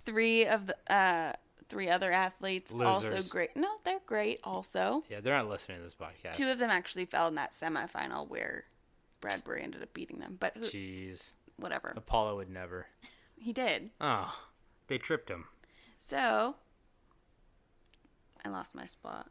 S5: 3 of the 3 other athletes.
S4: Losers.
S5: Also great. No, they're great also.
S4: Yeah, they're not listening to this podcast.
S5: 2 of them actually fell in that semifinal where Bradbury ended up beating them. But
S4: Jeez.
S5: whatever.
S4: Apollo would never.
S5: He did.
S4: Oh, they tripped him.
S5: So, I lost my spot.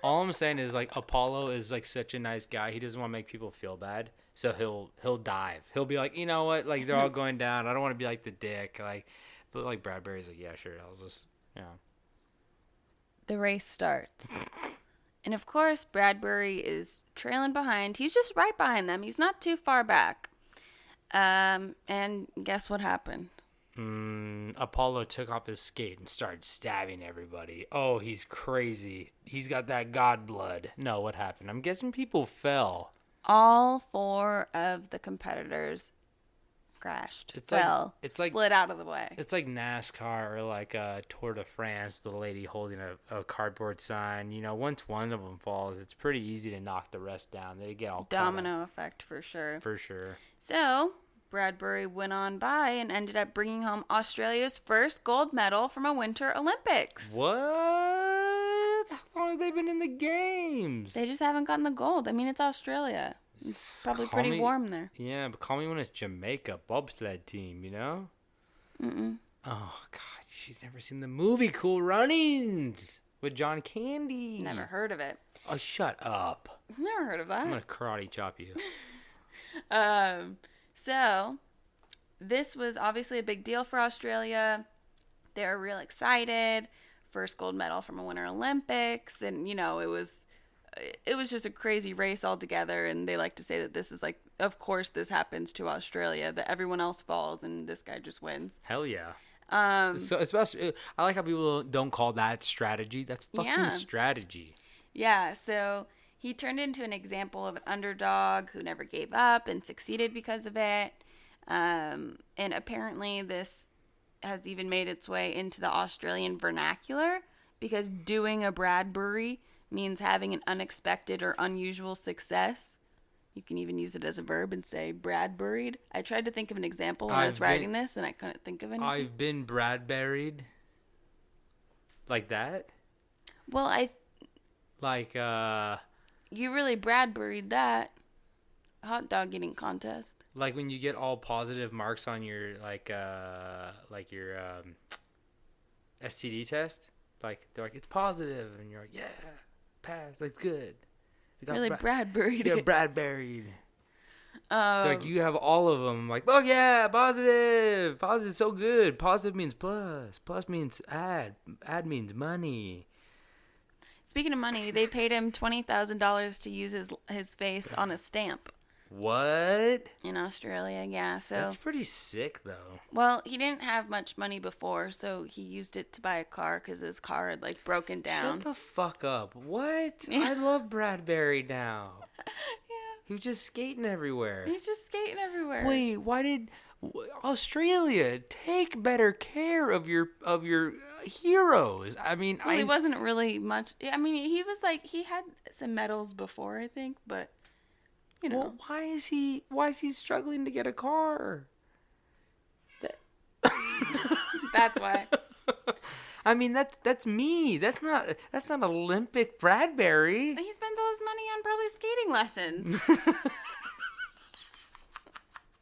S4: All I'm saying is, like, Apollo is, like, such a nice guy. He doesn't want to make people feel bad. So he'll dive. He'll be like, you know what? Like, they're all going down. I don't want to be like the dick. Like, but, like, Bradbury's like, yeah, sure. I'll just,
S5: The race starts. And of course, Bradbury is trailing behind. He's just right behind them. He's not too far back. And guess what happened?
S4: Apollo took off his skate and started stabbing everybody. Oh, he's crazy. He's got that god blood. No, what happened? I'm guessing people fell.
S5: All 4 of the competitors crashed,
S4: It's
S5: fell,
S4: like
S5: slid out of the way.
S4: it's like NASCAR or like Tour de France. The lady holding a cardboard sign. You know, once one of them falls, it's pretty easy to knock the rest down. They get all caught up.
S5: Domino effect for sure.
S4: For sure.
S5: So Bradbury went on by and ended up bringing home Australia's first gold medal from a Winter Olympics.
S4: What? How long have they been in the games?
S5: They just haven't gotten the gold. I mean, it's Australia. It's probably
S4: Call
S5: pretty
S4: me-
S5: warm there.
S4: Yeah, but call me when it's Jamaica bobsled team, you know?
S5: Mm-mm.
S4: Oh, God. She's never seen the movie Cool Runnings with John Candy.
S5: Never heard of it.
S4: Oh, shut up.
S5: Never heard of
S4: I'm
S5: that.
S4: going to karate chop you.
S5: So this was obviously a big deal for Australia. They were real excited. First gold medal from a Winter Olympics, and you know, it was just a crazy race altogether. And they like to say that this is like, of course, this happens to Australia, that everyone else falls and this guy just wins.
S4: Hell yeah. So especially, I like how people don't call that strategy. That's fucking strategy.
S5: Yeah, so he turned into an example of an underdog who never gave up and succeeded because of it. And apparently this has even made its way into the Australian vernacular, because doing a Bradbury means having an unexpected or unusual success. You can even use it as a verb and say Bradburied. I tried to think of an example when I was writing this, and I couldn't think of anything.
S4: I've been Bradburied. Like that?
S5: Well,
S4: Like,
S5: you really Bradburied that hot dog eating contest.
S4: like when you get all positive marks on your, your STD test. Like, they're like, it's positive. And you're like, yeah, pass. Like, good.
S5: Really Bradburied
S4: Yeah,
S5: it.
S4: Bradburied. Like, you have all of them. I'm like, oh, yeah, positive. Positive, so good. Positive means plus. Plus means add. Add means money.
S5: Speaking of money, they paid him $20,000 to use his face on a stamp
S4: What?
S5: in Australia. Yeah, so
S4: That's pretty sick, though.
S5: well, he didn't have much money before, so he used it to buy a car because his car had like broken down.
S4: Shut the fuck up. What?
S5: Yeah.
S4: I love Bradbury now.
S5: Yeah,
S4: He was just skating everywhere.
S5: he's just skating everywhere.
S4: Wait, why did Australia take better care of your heroes? I mean,
S5: Well, he wasn't really much. I mean, he was like, he had some medals before, I think, but you know.
S4: Well, why is he struggling to get a car?
S5: That's why.
S4: I mean, that's me. That's not Olympic Bradbury.
S5: He spends all his money on probably skating lessons.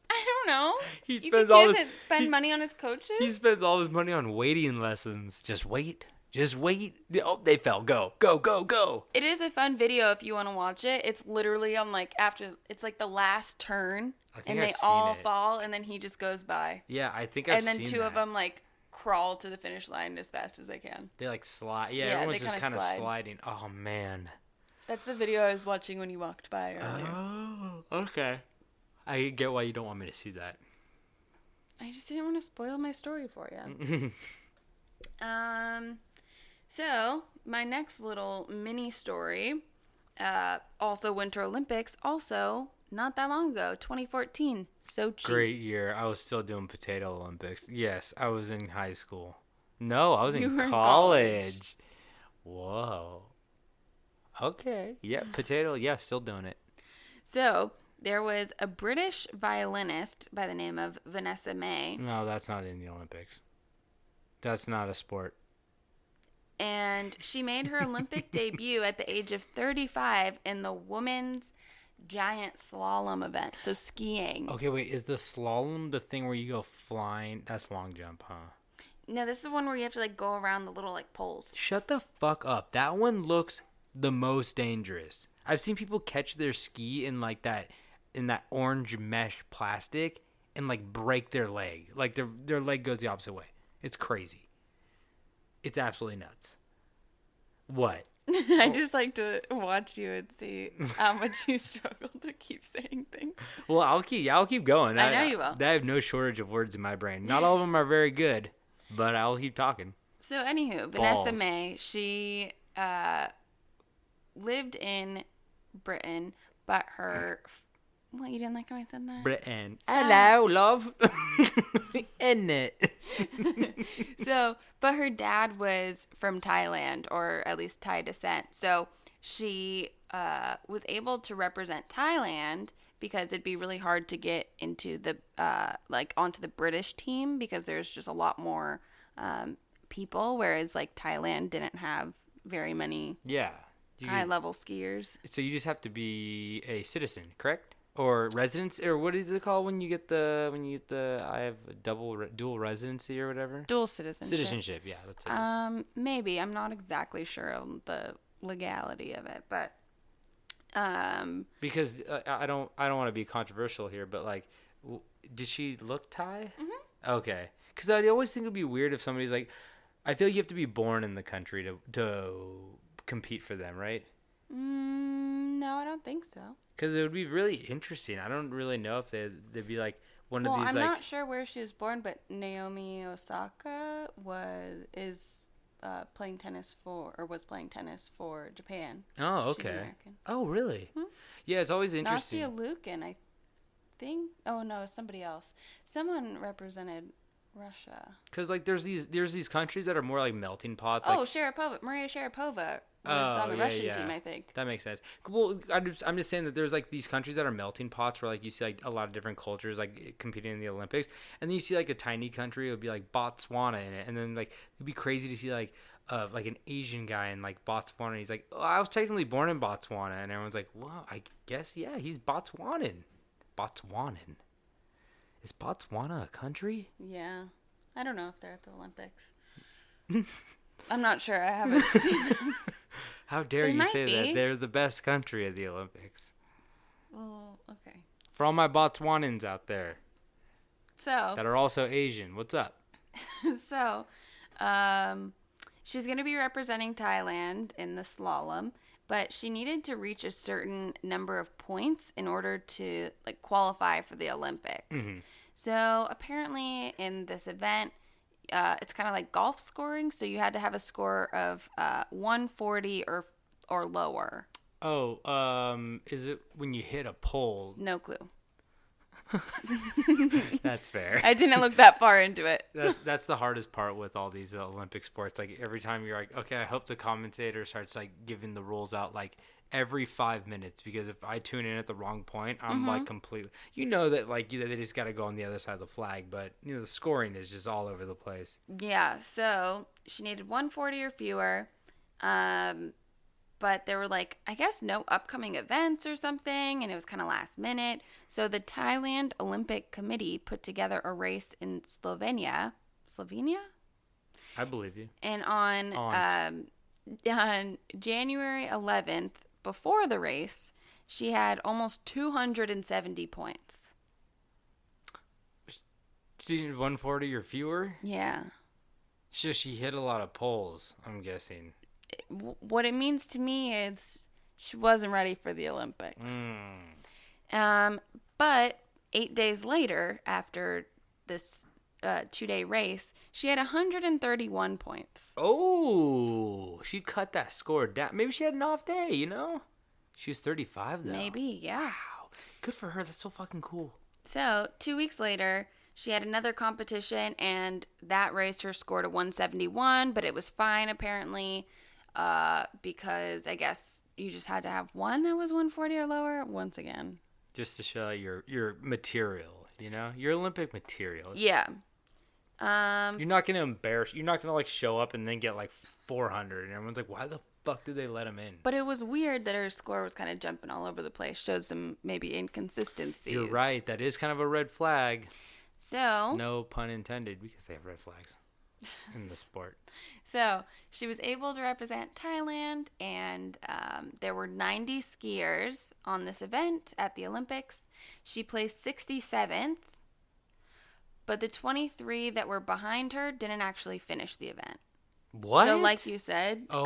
S5: I don't know.
S4: He
S5: You
S4: spends
S5: think
S4: all
S5: he
S4: his-
S5: doesn't spend
S4: he's-
S5: money on his coaches?
S4: He spends all his money on waiting lessons. Just wait. Oh, they fell. Go.
S5: It is a fun video if you want to watch it. It's literally on like it's like the last turn,
S4: I think
S5: and
S4: I've
S5: they
S4: seen
S5: all
S4: it.
S5: fall, and then he just goes by,
S4: Yeah, I think I've
S5: and then
S4: seen
S5: two of
S4: that.
S5: them like crawl to the finish line as fast as they can.
S4: They like slide. Yeah,
S5: Yeah,
S4: everyone's
S5: they
S4: just
S5: kinda
S4: kind of
S5: slide.
S4: sliding. Oh man.
S5: That's the video I was watching when you walked by earlier.
S4: Oh, okay. I get why you don't want me to see that.
S5: I just didn't want to spoil my story for you. So my next little mini story, also Winter Olympics, also not that long ago, 2014, Sochi.
S4: Great year. I was still doing Potato Olympics. Yes, I was in high school. No, I was
S5: You
S4: in
S5: were in
S4: college. Whoa. Okay. Yeah, potato. Yeah, still doing it.
S5: So there was a British violinist by the name of Vanessa May,
S4: No, that's not in the Olympics. That's not a sport.
S5: and she made her Olympic debut at the age of 35 in the women's giant slalom event, so skiing.
S4: Okay, wait. Is the slalom the thing where you go flying? That's long jump, huh?
S5: No, this is the one where you have to like go around the little like poles.
S4: Shut the fuck up. That one looks the most dangerous. I've seen people catch their ski in like that, in that orange mesh plastic, and like break their leg. Like their leg goes the opposite way. It's crazy. It's absolutely nuts. What?
S5: I just like to watch you and see how much you struggle to keep saying things.
S4: Well, I'll keep going.
S5: I know you will.
S4: I have no shortage of words in my brain. Not all of them are very good, but I'll keep talking.
S5: So, anywho, Vanessa
S4: Balls.
S5: May, she lived in Britain, but her What, you didn't like how I said that?
S4: Britain. Hello, love. In it.
S5: So, but her dad was from Thailand, or at least Thai descent. So she was able to represent Thailand because it'd be really hard to get into the onto the British team because there's just a lot more people, whereas like Thailand didn't have very many high level skiers.
S4: So you just have to be a citizen, correct? Or residence, or what is it called when you get the I have a dual residency or whatever?
S5: Dual citizenship.
S4: Citizenship, yeah, that's it.
S5: Maybe I'm not exactly sure on the legality of it, but
S4: because I don't want to be controversial here, but like, did she look Thai? Mm-hmm. Okay, because I always think it'd be weird if somebody's like, I feel you have to be born in the country to compete for them, right?
S5: No, I don't think so.
S4: Because it would be really interesting. I don't really know if they'd be like one of these.
S5: I'm
S4: like,
S5: not sure where she was born, but Naomi Osaka is playing tennis for Japan.
S4: Oh, okay.
S5: She's American.
S4: Oh, really? Hmm? Yeah, it's always interesting.
S5: Nastia Lukin, I think. Oh no, somebody else. Someone represented Russia.
S4: Because like there's these countries that are more like melting pots.
S5: Oh, like, Maria Sharapova was on the Russian team, I think.
S4: That makes sense. Well, I'm just saying that there's like these countries that are melting pots where like you see like a lot of different cultures like competing in the Olympics, and then you see like a tiny country, it would be like Botswana in it, and then like it'd be crazy to see like an Asian guy in like Botswana. And he's like, oh, I was technically born in Botswana, and everyone's like, well, I guess yeah, he's Botswanan. Is Botswana a country?
S5: Yeah. I don't know if they're at the Olympics. I'm not sure. I haven't seen them.
S4: How dare you say that? They're the best country at the Olympics.
S5: Well, okay.
S4: For all my Botswanans out there.
S5: So.
S4: That are also Asian. What's up?
S5: So, she's going to be representing Thailand in the slalom, but she needed to reach a certain number of points in order to like qualify for the Olympics. Mm-hmm. So apparently in this event, it's kind of like golf scoring. So you had to have a score of 140 or lower.
S4: Oh, is it when you hit a pole?
S5: No clue.
S4: That's fair.
S5: I didn't look that far into it.
S4: That's the hardest part with all these Olympic sports. Like every time you're like, okay, I hope the commentator starts like giving the rules out like every 5 minutes, because if I tune in at the wrong point, I'm like completely, that like they just got to go on the other side of the flag, but the scoring is just all over the place.
S5: Yeah. So she needed 140 or fewer. But there were like, I guess no upcoming events or something, and it was kind of last minute. So the Thailand Olympic Committee put together a race in Slovenia?
S4: I believe you.
S5: And on January 11th, before the race, she had almost 270 points.
S4: She did 140 or fewer?
S5: Yeah.
S4: So she hit a lot of poles, I'm guessing.
S5: What it means to me is she wasn't ready for the Olympics. But 8 days later, after this 2-day race, she had 131 points.
S4: Oh, she cut that score down. Maybe she had an off day, She was 35, though.
S5: Maybe, yeah.
S4: Wow. Good for her. That's so fucking cool.
S5: So, 2 weeks later, she had another competition, and that raised her score to 171, but it was fine, apparently, because I guess you just had to have one that was 140 or lower once again.
S4: Just to show your material, your Olympic material.
S5: Yeah.
S4: You're not going to embarrass. You're not going to like show up and then get like 400, and everyone's like, why the fuck did they let him in?
S5: But it was weird that her score was kind of jumping all over the place. Shows some maybe inconsistencies.
S4: You're right. That is kind of a red flag.
S5: So.
S4: No pun intended, because they have red flags in the sport.
S5: So she was able to represent Thailand, and there were 90 skiers on this event at the Olympics. She placed 67th, but the 23 that were behind her didn't actually finish the event.
S4: What?
S5: So like you said, I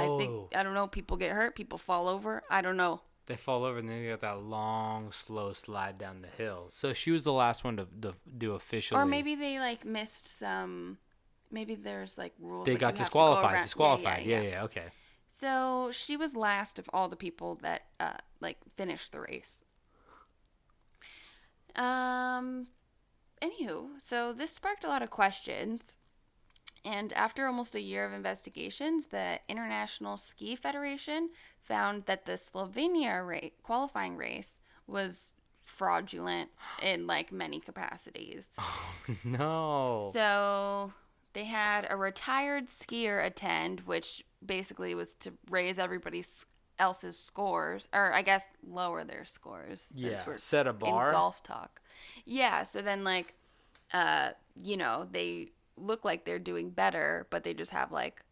S5: don't know, people get hurt, people fall over. I don't know. They
S4: fall over, and then they got that long, slow slide down the hill. So she was the last one to do officially.
S5: Or maybe they like missed some... Maybe there's like rules.
S4: They
S5: like
S4: got disqualified. Yeah, okay.
S5: So she was last of all the people that finished the race. Anywho, so this sparked a lot of questions. And after almost a year of investigations, the International Ski Federation found that the Slovenia qualifying race was fraudulent in like many capacities.
S4: No.
S5: So they had a retired skier attend, which basically was to raise everybody else's scores, or I guess lower their scores.
S4: Yeah,
S5: We're
S4: set a bar.
S5: in golf talk. Yeah, so then like, they look like they're doing better, but they just have like,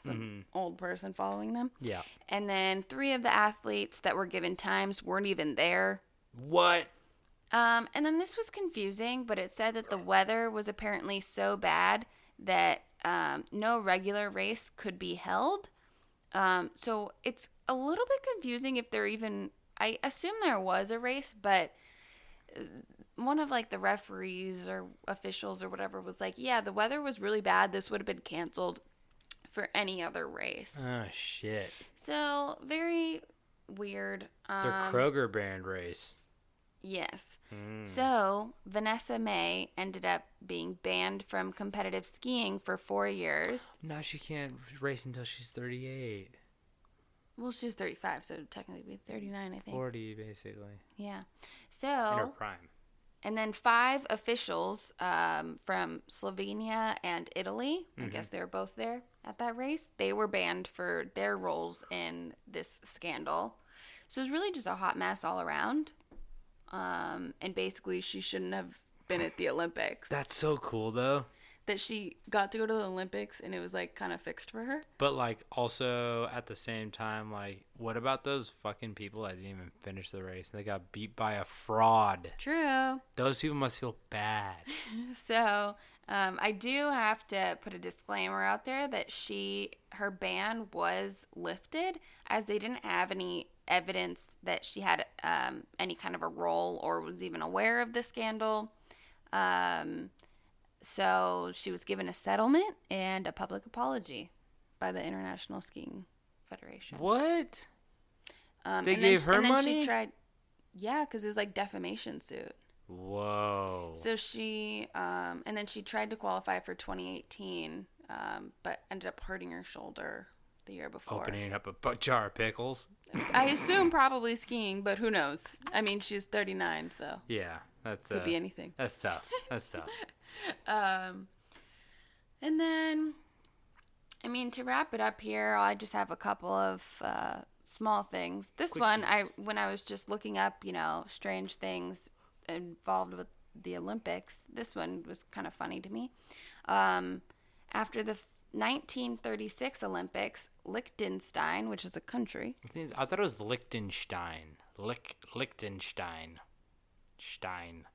S5: some old person following them.
S4: Yeah.
S5: And then 3 of the athletes that were given times weren't even there.
S4: What?
S5: And then this was confusing, but it said that the weather was apparently so bad that no regular race could be held. So it's a little bit confusing if there even, I assume there was a race, but one of like the referees or officials or whatever was like, yeah, the weather was really bad. This would have been canceled for any other race.
S4: Oh, shit.
S5: So very weird.
S4: The Kroger brand race.
S5: Yes. So Vanessa May ended up being banned from competitive skiing for 4 years.
S4: No, she can't race until she's 38.
S5: Well, she was 35, so it'd technically be 39, I think.
S4: 40, basically.
S5: Yeah. So.
S4: In her prime.
S5: And then 5 officials from Slovenia and Italy, I guess they were both there at that race, they were banned for their roles in this scandal. So it was really just a hot mess all around. And basically she shouldn't have been at the Olympics.
S4: That's so cool, though.
S5: That she got to go to the Olympics and it was like kind of fixed for her.
S4: But like also at the same time, like what about those fucking people that didn't even finish the race and they got beat by a fraud?
S5: True.
S4: Those people must feel bad.
S5: So I do have to put a disclaimer out there that her ban was lifted as they didn't have any evidence that she had any kind of a role or was even aware of the scandal. So she was given a settlement and a public apology by the International Skiing Federation.
S4: What? They
S5: and
S4: gave her
S5: and then
S4: money?
S5: She tried, yeah, because it was like defamation suit.
S4: Whoa.
S5: So she, and then she tried to qualify for 2018, but ended up hurting her shoulder the year before.
S4: Opening up a jar of pickles.
S5: I assume probably skiing, but who knows? I mean, she's 39, so
S4: Yeah, that's
S5: could be anything.
S4: That's tough. That's tough.
S5: And then, I mean, to wrap it up here, I just have a couple of small things. This
S4: Quickies.
S5: one, when I was just looking up, strange things involved with the Olympics, this one was kind of funny to me. After the 1936 Olympics, Liechtenstein, which is a country.
S4: I thought it was Liechtenstein. Liechtenstein. Stein.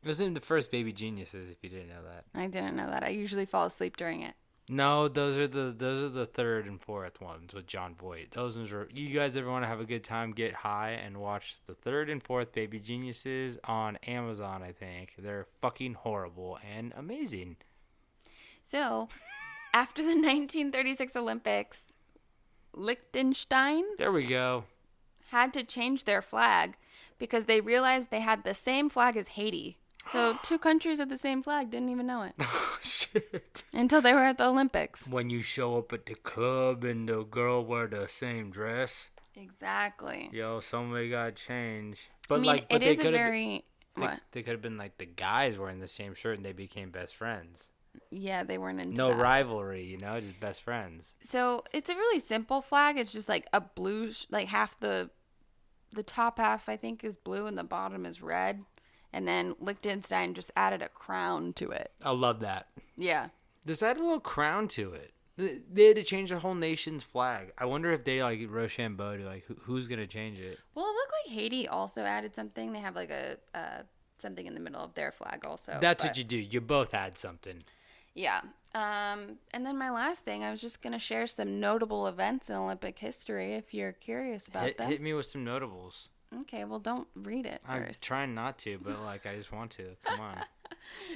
S4: It was in the first Baby Geniuses, if you didn't know that.
S5: I didn't know that. I usually fall asleep during it.
S4: No, those are the third and fourth ones with John Voight. Those ones were. You guys ever want to have a good time, get high, and watch the third and fourth Baby Geniuses on Amazon? I think they're fucking horrible and amazing.
S5: So, after the 1936 Olympics, Liechtenstein
S4: There we go.
S5: had to change their flag because they realized they had the same flag as Haiti. So 2 countries had the same flag, didn't even know it.
S4: Shit.
S5: Until they were at the Olympics.
S4: When you show up at the club and the girl wear the same dress,
S5: Exactly.
S4: yo, somebody got change. But
S5: I mean,
S4: but
S5: it is a
S4: could've
S5: very...
S4: been,
S5: What?
S4: they could have been like the guys wearing the same shirt and they became best friends.
S5: Yeah, they weren't into
S4: No
S5: that.
S4: rivalry, just best friends.
S5: So it's a really simple flag. It's just like a blue, like half the top half, I think, is blue and the bottom is red. And then Liechtenstein just added a crown to it.
S4: I love that.
S5: Yeah.
S4: Just add a little crown to it. They had to change the whole nation's flag. I wonder if they like Rochambeau to like who's gonna change it.
S5: Well, it looked like Haiti also added something. They have like a something in the middle of their flag also.
S4: That's what you do. You both add something.
S5: Yeah. And then my last thing, I was just gonna share some notable events in Olympic history if you're curious about them.
S4: Hit me with some notables.
S5: Okay, well, don't read it
S4: I'm
S5: first.
S4: trying not to, but like I just want to. Come on.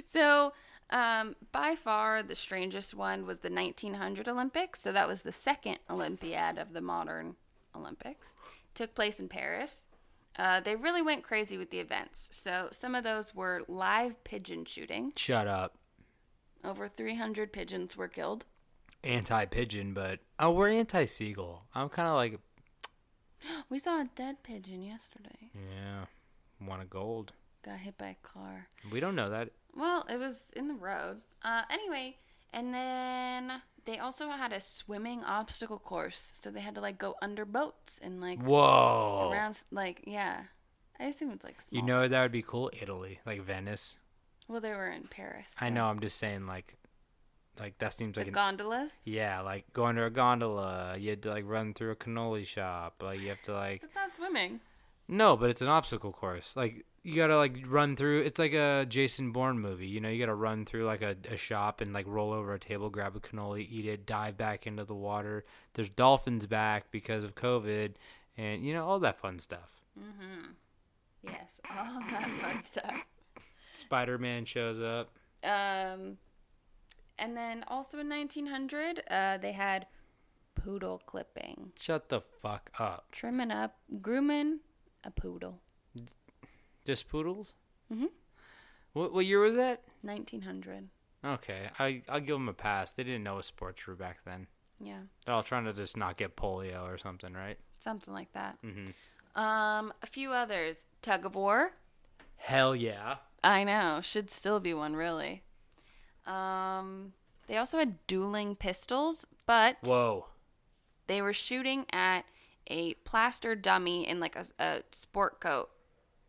S5: So, by far the strangest one was the 1900 Olympics. So that was the second Olympiad of the modern Olympics. Took place in Paris. They really went crazy with the events. So some of those were live pigeon shooting.
S4: Shut up.
S5: Over 300 pigeons were killed.
S4: Anti-pigeon, but we're anti-seagull. I'm kind of like,
S5: We saw a dead pigeon yesterday.
S4: yeah, want a gold.
S5: Got hit by a car.
S4: We don't know that.
S5: Well, it was in the road. Anyway, and then they also had a swimming obstacle course. So they had to, like, go under boats and, like,
S4: Whoa.
S5: around, like, yeah. I assume it's, like, small
S4: You know that
S5: boats.
S4: would be cool? Italy, like Venice.
S5: Well, they were in Paris.
S4: I
S5: so-
S4: know. I'm just saying, like that seems
S5: The
S4: like
S5: gondolas?
S4: yeah, like go under a gondola. You had to like run through a cannoli shop. Like you have to like
S5: That's not swimming.
S4: no, but it's an obstacle course. Like you gotta like run through. It's like a Jason Bourne movie. You know, you gotta run through like a shop and like roll over a table, grab a cannoli, eat it, dive back into the water. There's dolphins back because of COVID, and you know all that fun stuff.
S5: Mm-hmm. Yes, all that fun stuff.
S4: Spider-Man shows up.
S5: And then also in 1900, they had poodle clipping.
S4: Shut the fuck up.
S5: Trimming up, grooming a poodle.
S4: Just poodles?
S5: Mhm.
S4: What year was that?
S5: 1900.
S4: Okay, I'll give them a pass. They didn't know what sports were back then.
S5: Yeah,
S4: They're all trying to just not get polio or something, right?
S5: something like that.
S4: Mm-hmm.
S5: A few others. Tug of war.
S4: Hell yeah.
S5: I know. Should still be one, really. They also had dueling pistols, but
S4: Whoa.
S5: they were shooting at a plaster dummy in like a sport coat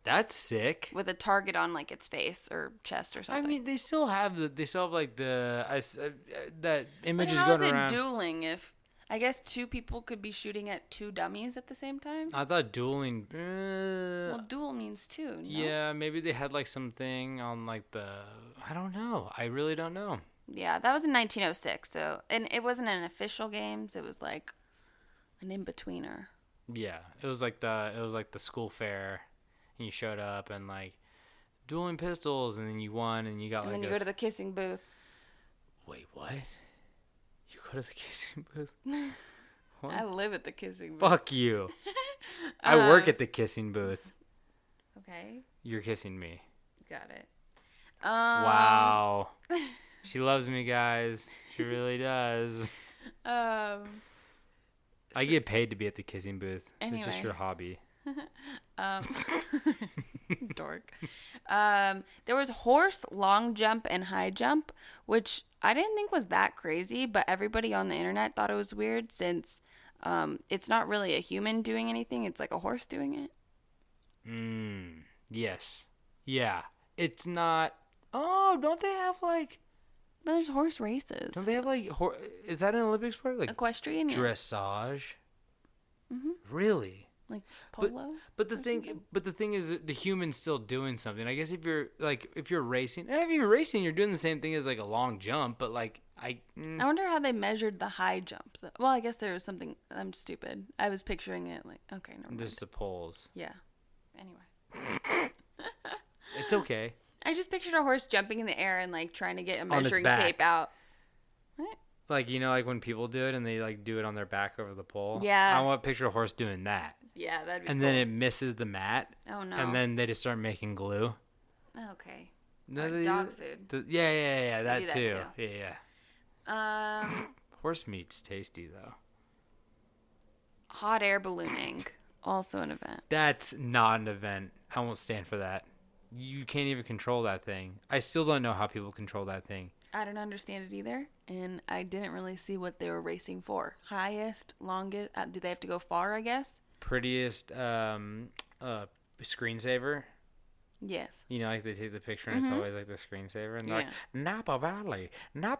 S4: That's sick.
S5: with a target on like its face or chest or
S4: I
S5: something.
S4: mean, they still have like that image
S5: but
S4: is
S5: how
S4: going
S5: is it
S4: around.
S5: dueling if I guess two people could be shooting at two dummies at the same time?
S4: I thought dueling.
S5: Well, duel means two. No?
S4: Yeah, maybe they had like something on like the. I don't know. I really don't know.
S5: Yeah, that was in 1906. So, and it wasn't an official games. It was like an in-betweener.
S4: Yeah, it was like the school fair, and you showed up and like dueling pistols, and then you won, and you got
S5: And
S4: like.
S5: then you go to the kissing booth.
S4: Wait, what? You go to the kissing booth? What?
S5: I live at the kissing booth.
S4: Fuck you. I work at the kissing booth.
S5: Okay,
S4: You're kissing me.
S5: got it.
S4: Wow. She loves me, guys. She really does.
S5: Um.
S4: I get paid to be at the kissing booth. It's just
S5: Anyway.
S4: your hobby.
S5: Dork. There was horse, long jump, and high jump, which I didn't think was that crazy, but everybody on the internet thought it was weird since it's not really a human doing anything. It's like a horse doing it.
S4: Yes. Yeah. It's not. Oh, don't they have like.
S5: But there's horse races.
S4: Don't they have like. Is that an Olympic sport? Like
S5: Equestrian? Yeah.
S4: dressage?
S5: Mhm.
S4: Really?
S5: Like polo?
S4: But the thing is, the human's still doing something. I guess if you're racing, if you're racing, you're doing the same thing as like a long jump. But like
S5: I wonder how they measured the high jump. Well, I guess there was something. I'm stupid. I was picturing it like, okay, never mind.
S4: just the poles.
S5: Yeah. Anyway.
S4: It's okay.
S5: I just pictured a horse jumping in the air and like trying to get a
S4: its
S5: measuring
S4: back.
S5: tape out. What?
S4: Like like when people do it and they like do it on their back over the pole.
S5: Yeah.
S4: I want to picture a horse doing that.
S5: Yeah, that'd be
S4: And
S5: cool.
S4: then it misses the mat.
S5: Oh no.
S4: And then they just start making glue.
S5: Okay.
S4: No,
S5: Like
S4: they
S5: dog
S4: do-
S5: food.
S4: Yeah.
S5: They do
S4: That
S5: that
S4: too.
S5: too.
S4: Yeah. Horse meat's tasty though.
S5: Hot air ballooning, also an event.
S4: That's not an event. I won't stand for that. You can't even control that thing. I still don't know how people control that thing.
S5: I don't understand it either, and I didn't really see what they were racing for. Highest, longest. Do they have to go far? I guess.
S4: Prettiest screensaver.
S5: Yes.
S4: You know, like they take the picture and it's always like the screensaver, and they're like
S5: Yeah.
S4: Napa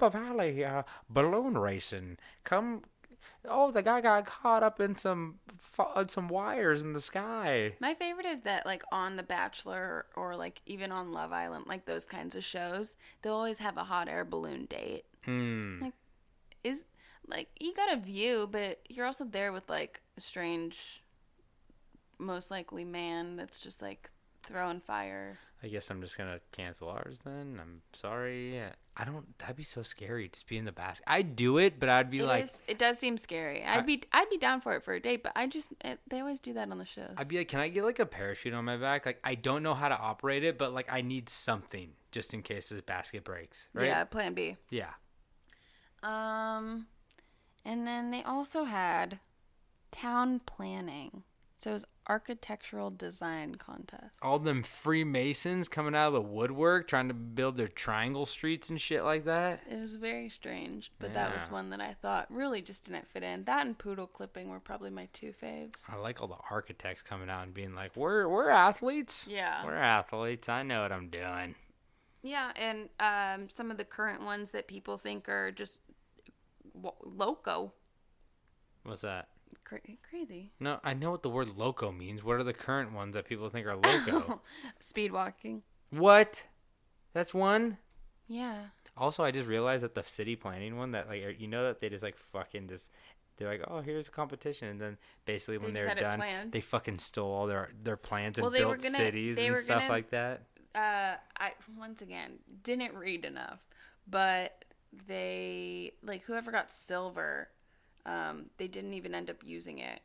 S4: Valley, balloon racing. Come, oh, the guy got caught up in some wires in the sky.
S5: My favorite is that, like, on The Bachelor or, like, even on Love Island, like, those kinds of shows, they'll always have a hot air balloon date. Like, you got a view, but you're also there with, like, a strange, most likely man that's just, like, throwing fire.
S4: I guess I'm just gonna cancel ours then. I'm sorry. I don't. That'd be so scary. Just be in the basket. I'd do it, but I'd be
S5: It does seem scary. I'd be down for it for a date, but they always do that on the shows.
S4: I'd be like, can I get like a parachute on my back? Like, I don't know how to operate it, but like, I need something just in case this basket breaks. Right?
S5: Yeah, Plan B.
S4: Yeah.
S5: And then they also had town planning. So it was architectural design contest.
S4: All them Freemasons coming out of the woodwork trying to build their triangle streets and shit like that.
S5: It was very strange, but that was one that I thought really just didn't fit in. That and poodle clipping were probably my two faves.
S4: I like all the architects coming out and being like, we're athletes.
S5: Yeah.
S4: We're athletes. I know what I'm doing.
S5: Yeah, and some of the current ones that people think are just loco.
S4: What's that?
S5: Crazy.
S4: No, I know what the word loco means. What are the current ones that people think are loco?
S5: Speed walking.
S4: What? That's one?
S5: Yeah.
S4: Also, I just realized that the city planning one, that like, you know, that they just like fucking just, they're like, oh, here's a competition, and then basically when they're done, they fucking stole all their plans and built cities and stuff like that.
S5: I once again didn't read enough, but they like whoever got silver. They didn't even end up using it.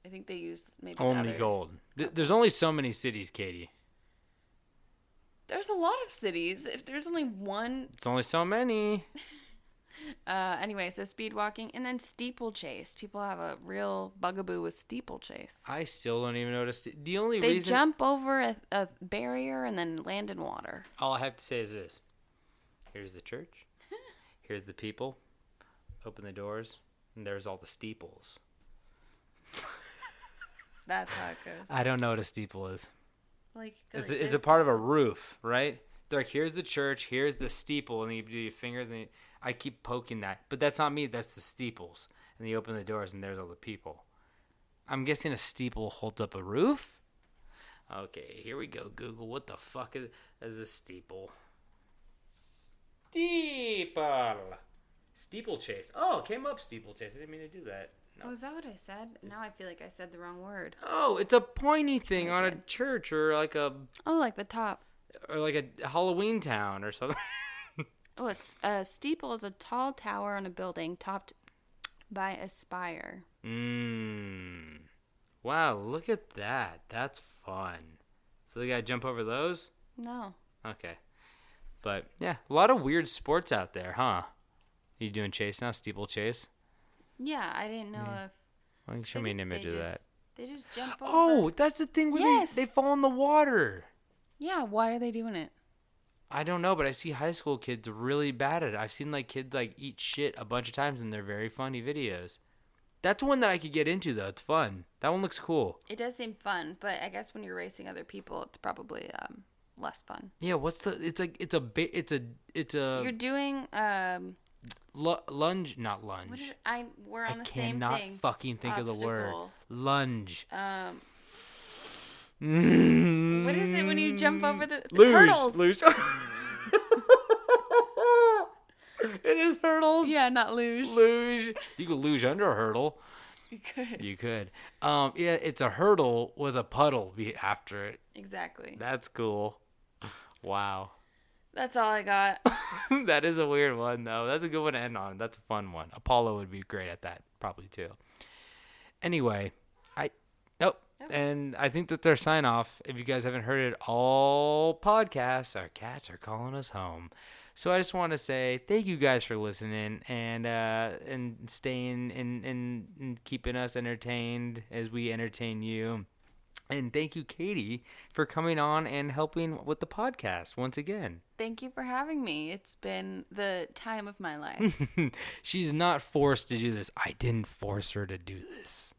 S5: I think they used maybe
S4: only gold. There's only so many cities, Katie.
S5: There's a lot of cities. If there's only one,
S4: it's only so many.
S5: Anyway, so speed walking and then steeplechase. People have a real bugaboo with steeplechase.
S4: I still don't even notice. The only
S5: they
S4: reason
S5: jump over a barrier and then land in water.
S4: All I have to say is this: here's the church. Here's the people. Open the doors. And there's all the steeples.
S5: That's how it goes.
S4: I don't know what a steeple is.
S5: Like
S4: it's a part of a roof, right? They're like, here's the church, here's the steeple, and you do your fingers, and I keep poking that. But that's not me, that's the steeples. And you open the doors, and there's all the people. I'm guessing a steeple holds up a roof? Okay, here we go, Google. What the fuck is a steeple? Steeple. Steeplechase. Oh, it came up steeplechase. I didn't mean to do that. No.
S5: Oh, is that what I said? Now I feel like I said the wrong word.
S4: Oh, it's a pointy thing on a church or like a...
S5: Oh, like the top.
S4: Or like a Halloween town or something.
S5: Oh, a steeple is a tall tower on a building topped by a spire.
S4: Wow, look at that. That's fun. So they gotta jump over those?
S5: No.
S4: Okay. But, yeah, a lot of weird sports out there, huh? You doing chase now? Steeplechase?
S5: Yeah, I didn't know if...
S4: Well, show me an image of that.
S5: They just jump over.
S4: Oh, that's the thing where they fall in the water.
S5: Yeah, why are they doing it?
S4: I don't know, but I see high school kids really bad at it. I've seen like kids like eat shit a bunch of times in their very funny videos. That's one that I could get into though. It's fun. That one looks cool.
S5: It does seem fun, but I guess when you're racing other people, it's probably less fun.
S4: Yeah, what's the? It's a.
S5: You're doing
S4: lunge, not lunge.
S5: What is it? We're on the same thing.
S4: I cannot fucking think of the word. Lunge.
S5: What is it when you jump over the hurdles?
S4: Luge. It is hurdles.
S5: Yeah, not luge.
S4: Luge. You could luge under a hurdle.
S5: You could.
S4: You could. Yeah, it's a hurdle with a puddle after it.
S5: Exactly.
S4: That's cool. Wow.
S5: That's all I got.
S4: That is a weird one, though. That's a good one to end on. That's a fun one. Apollo would be great at that, probably, too. Anyway, and I think that's our sign-off. If you guys haven't heard it, all podcasts, our cats are calling us home. So I just want to say thank you guys for listening and staying and keeping us entertained as we entertain you. And thank you, Katie, for coming on and helping with the podcast once again.
S5: Thank you for having me. It's been the time of my life.
S4: She's not forced to do this. I didn't force her to do this.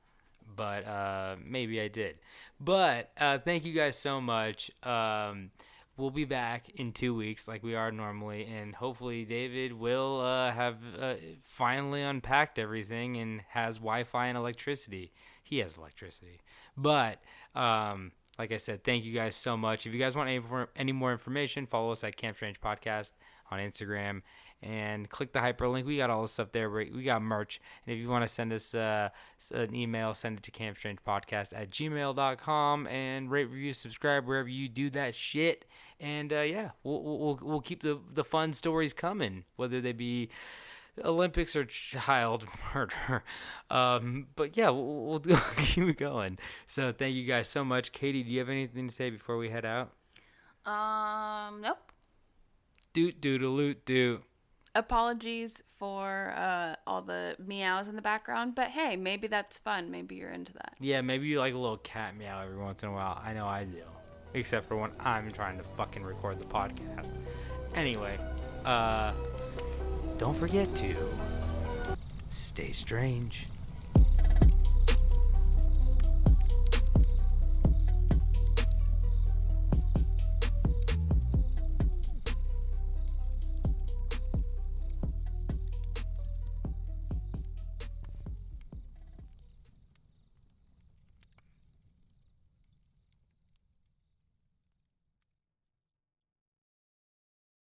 S4: But maybe I did. But thank you guys so much. We'll be back in 2 weeks like we are normally. And hopefully David will have finally unpacked everything and has Wi-Fi and electricity. He has electricity. But like I said, thank you guys so much. If you guys want any more information, follow us at Camp Strange Podcast on Instagram. and click the hyperlink. We got all the stuff there. We got merch. And if you want to send us an email, send it to campstrangepodcast@gmail.com, and rate, review, subscribe wherever you do that shit. And yeah, we'll keep the fun stories coming, whether they be Olympics or child murder. But yeah, we'll keep it going. So thank you guys so much. Katie, do you have anything to say before we head out?
S5: Nope.
S4: Doot doodaloot doot.
S5: Apologies for all the meows in the background, but hey, maybe that's fun. Maybe you're into that.
S4: Yeah, maybe you like a little cat meow every once in a while. I know I do. Except for when I'm trying to fucking record the podcast. Anyway, don't forget to stay strange.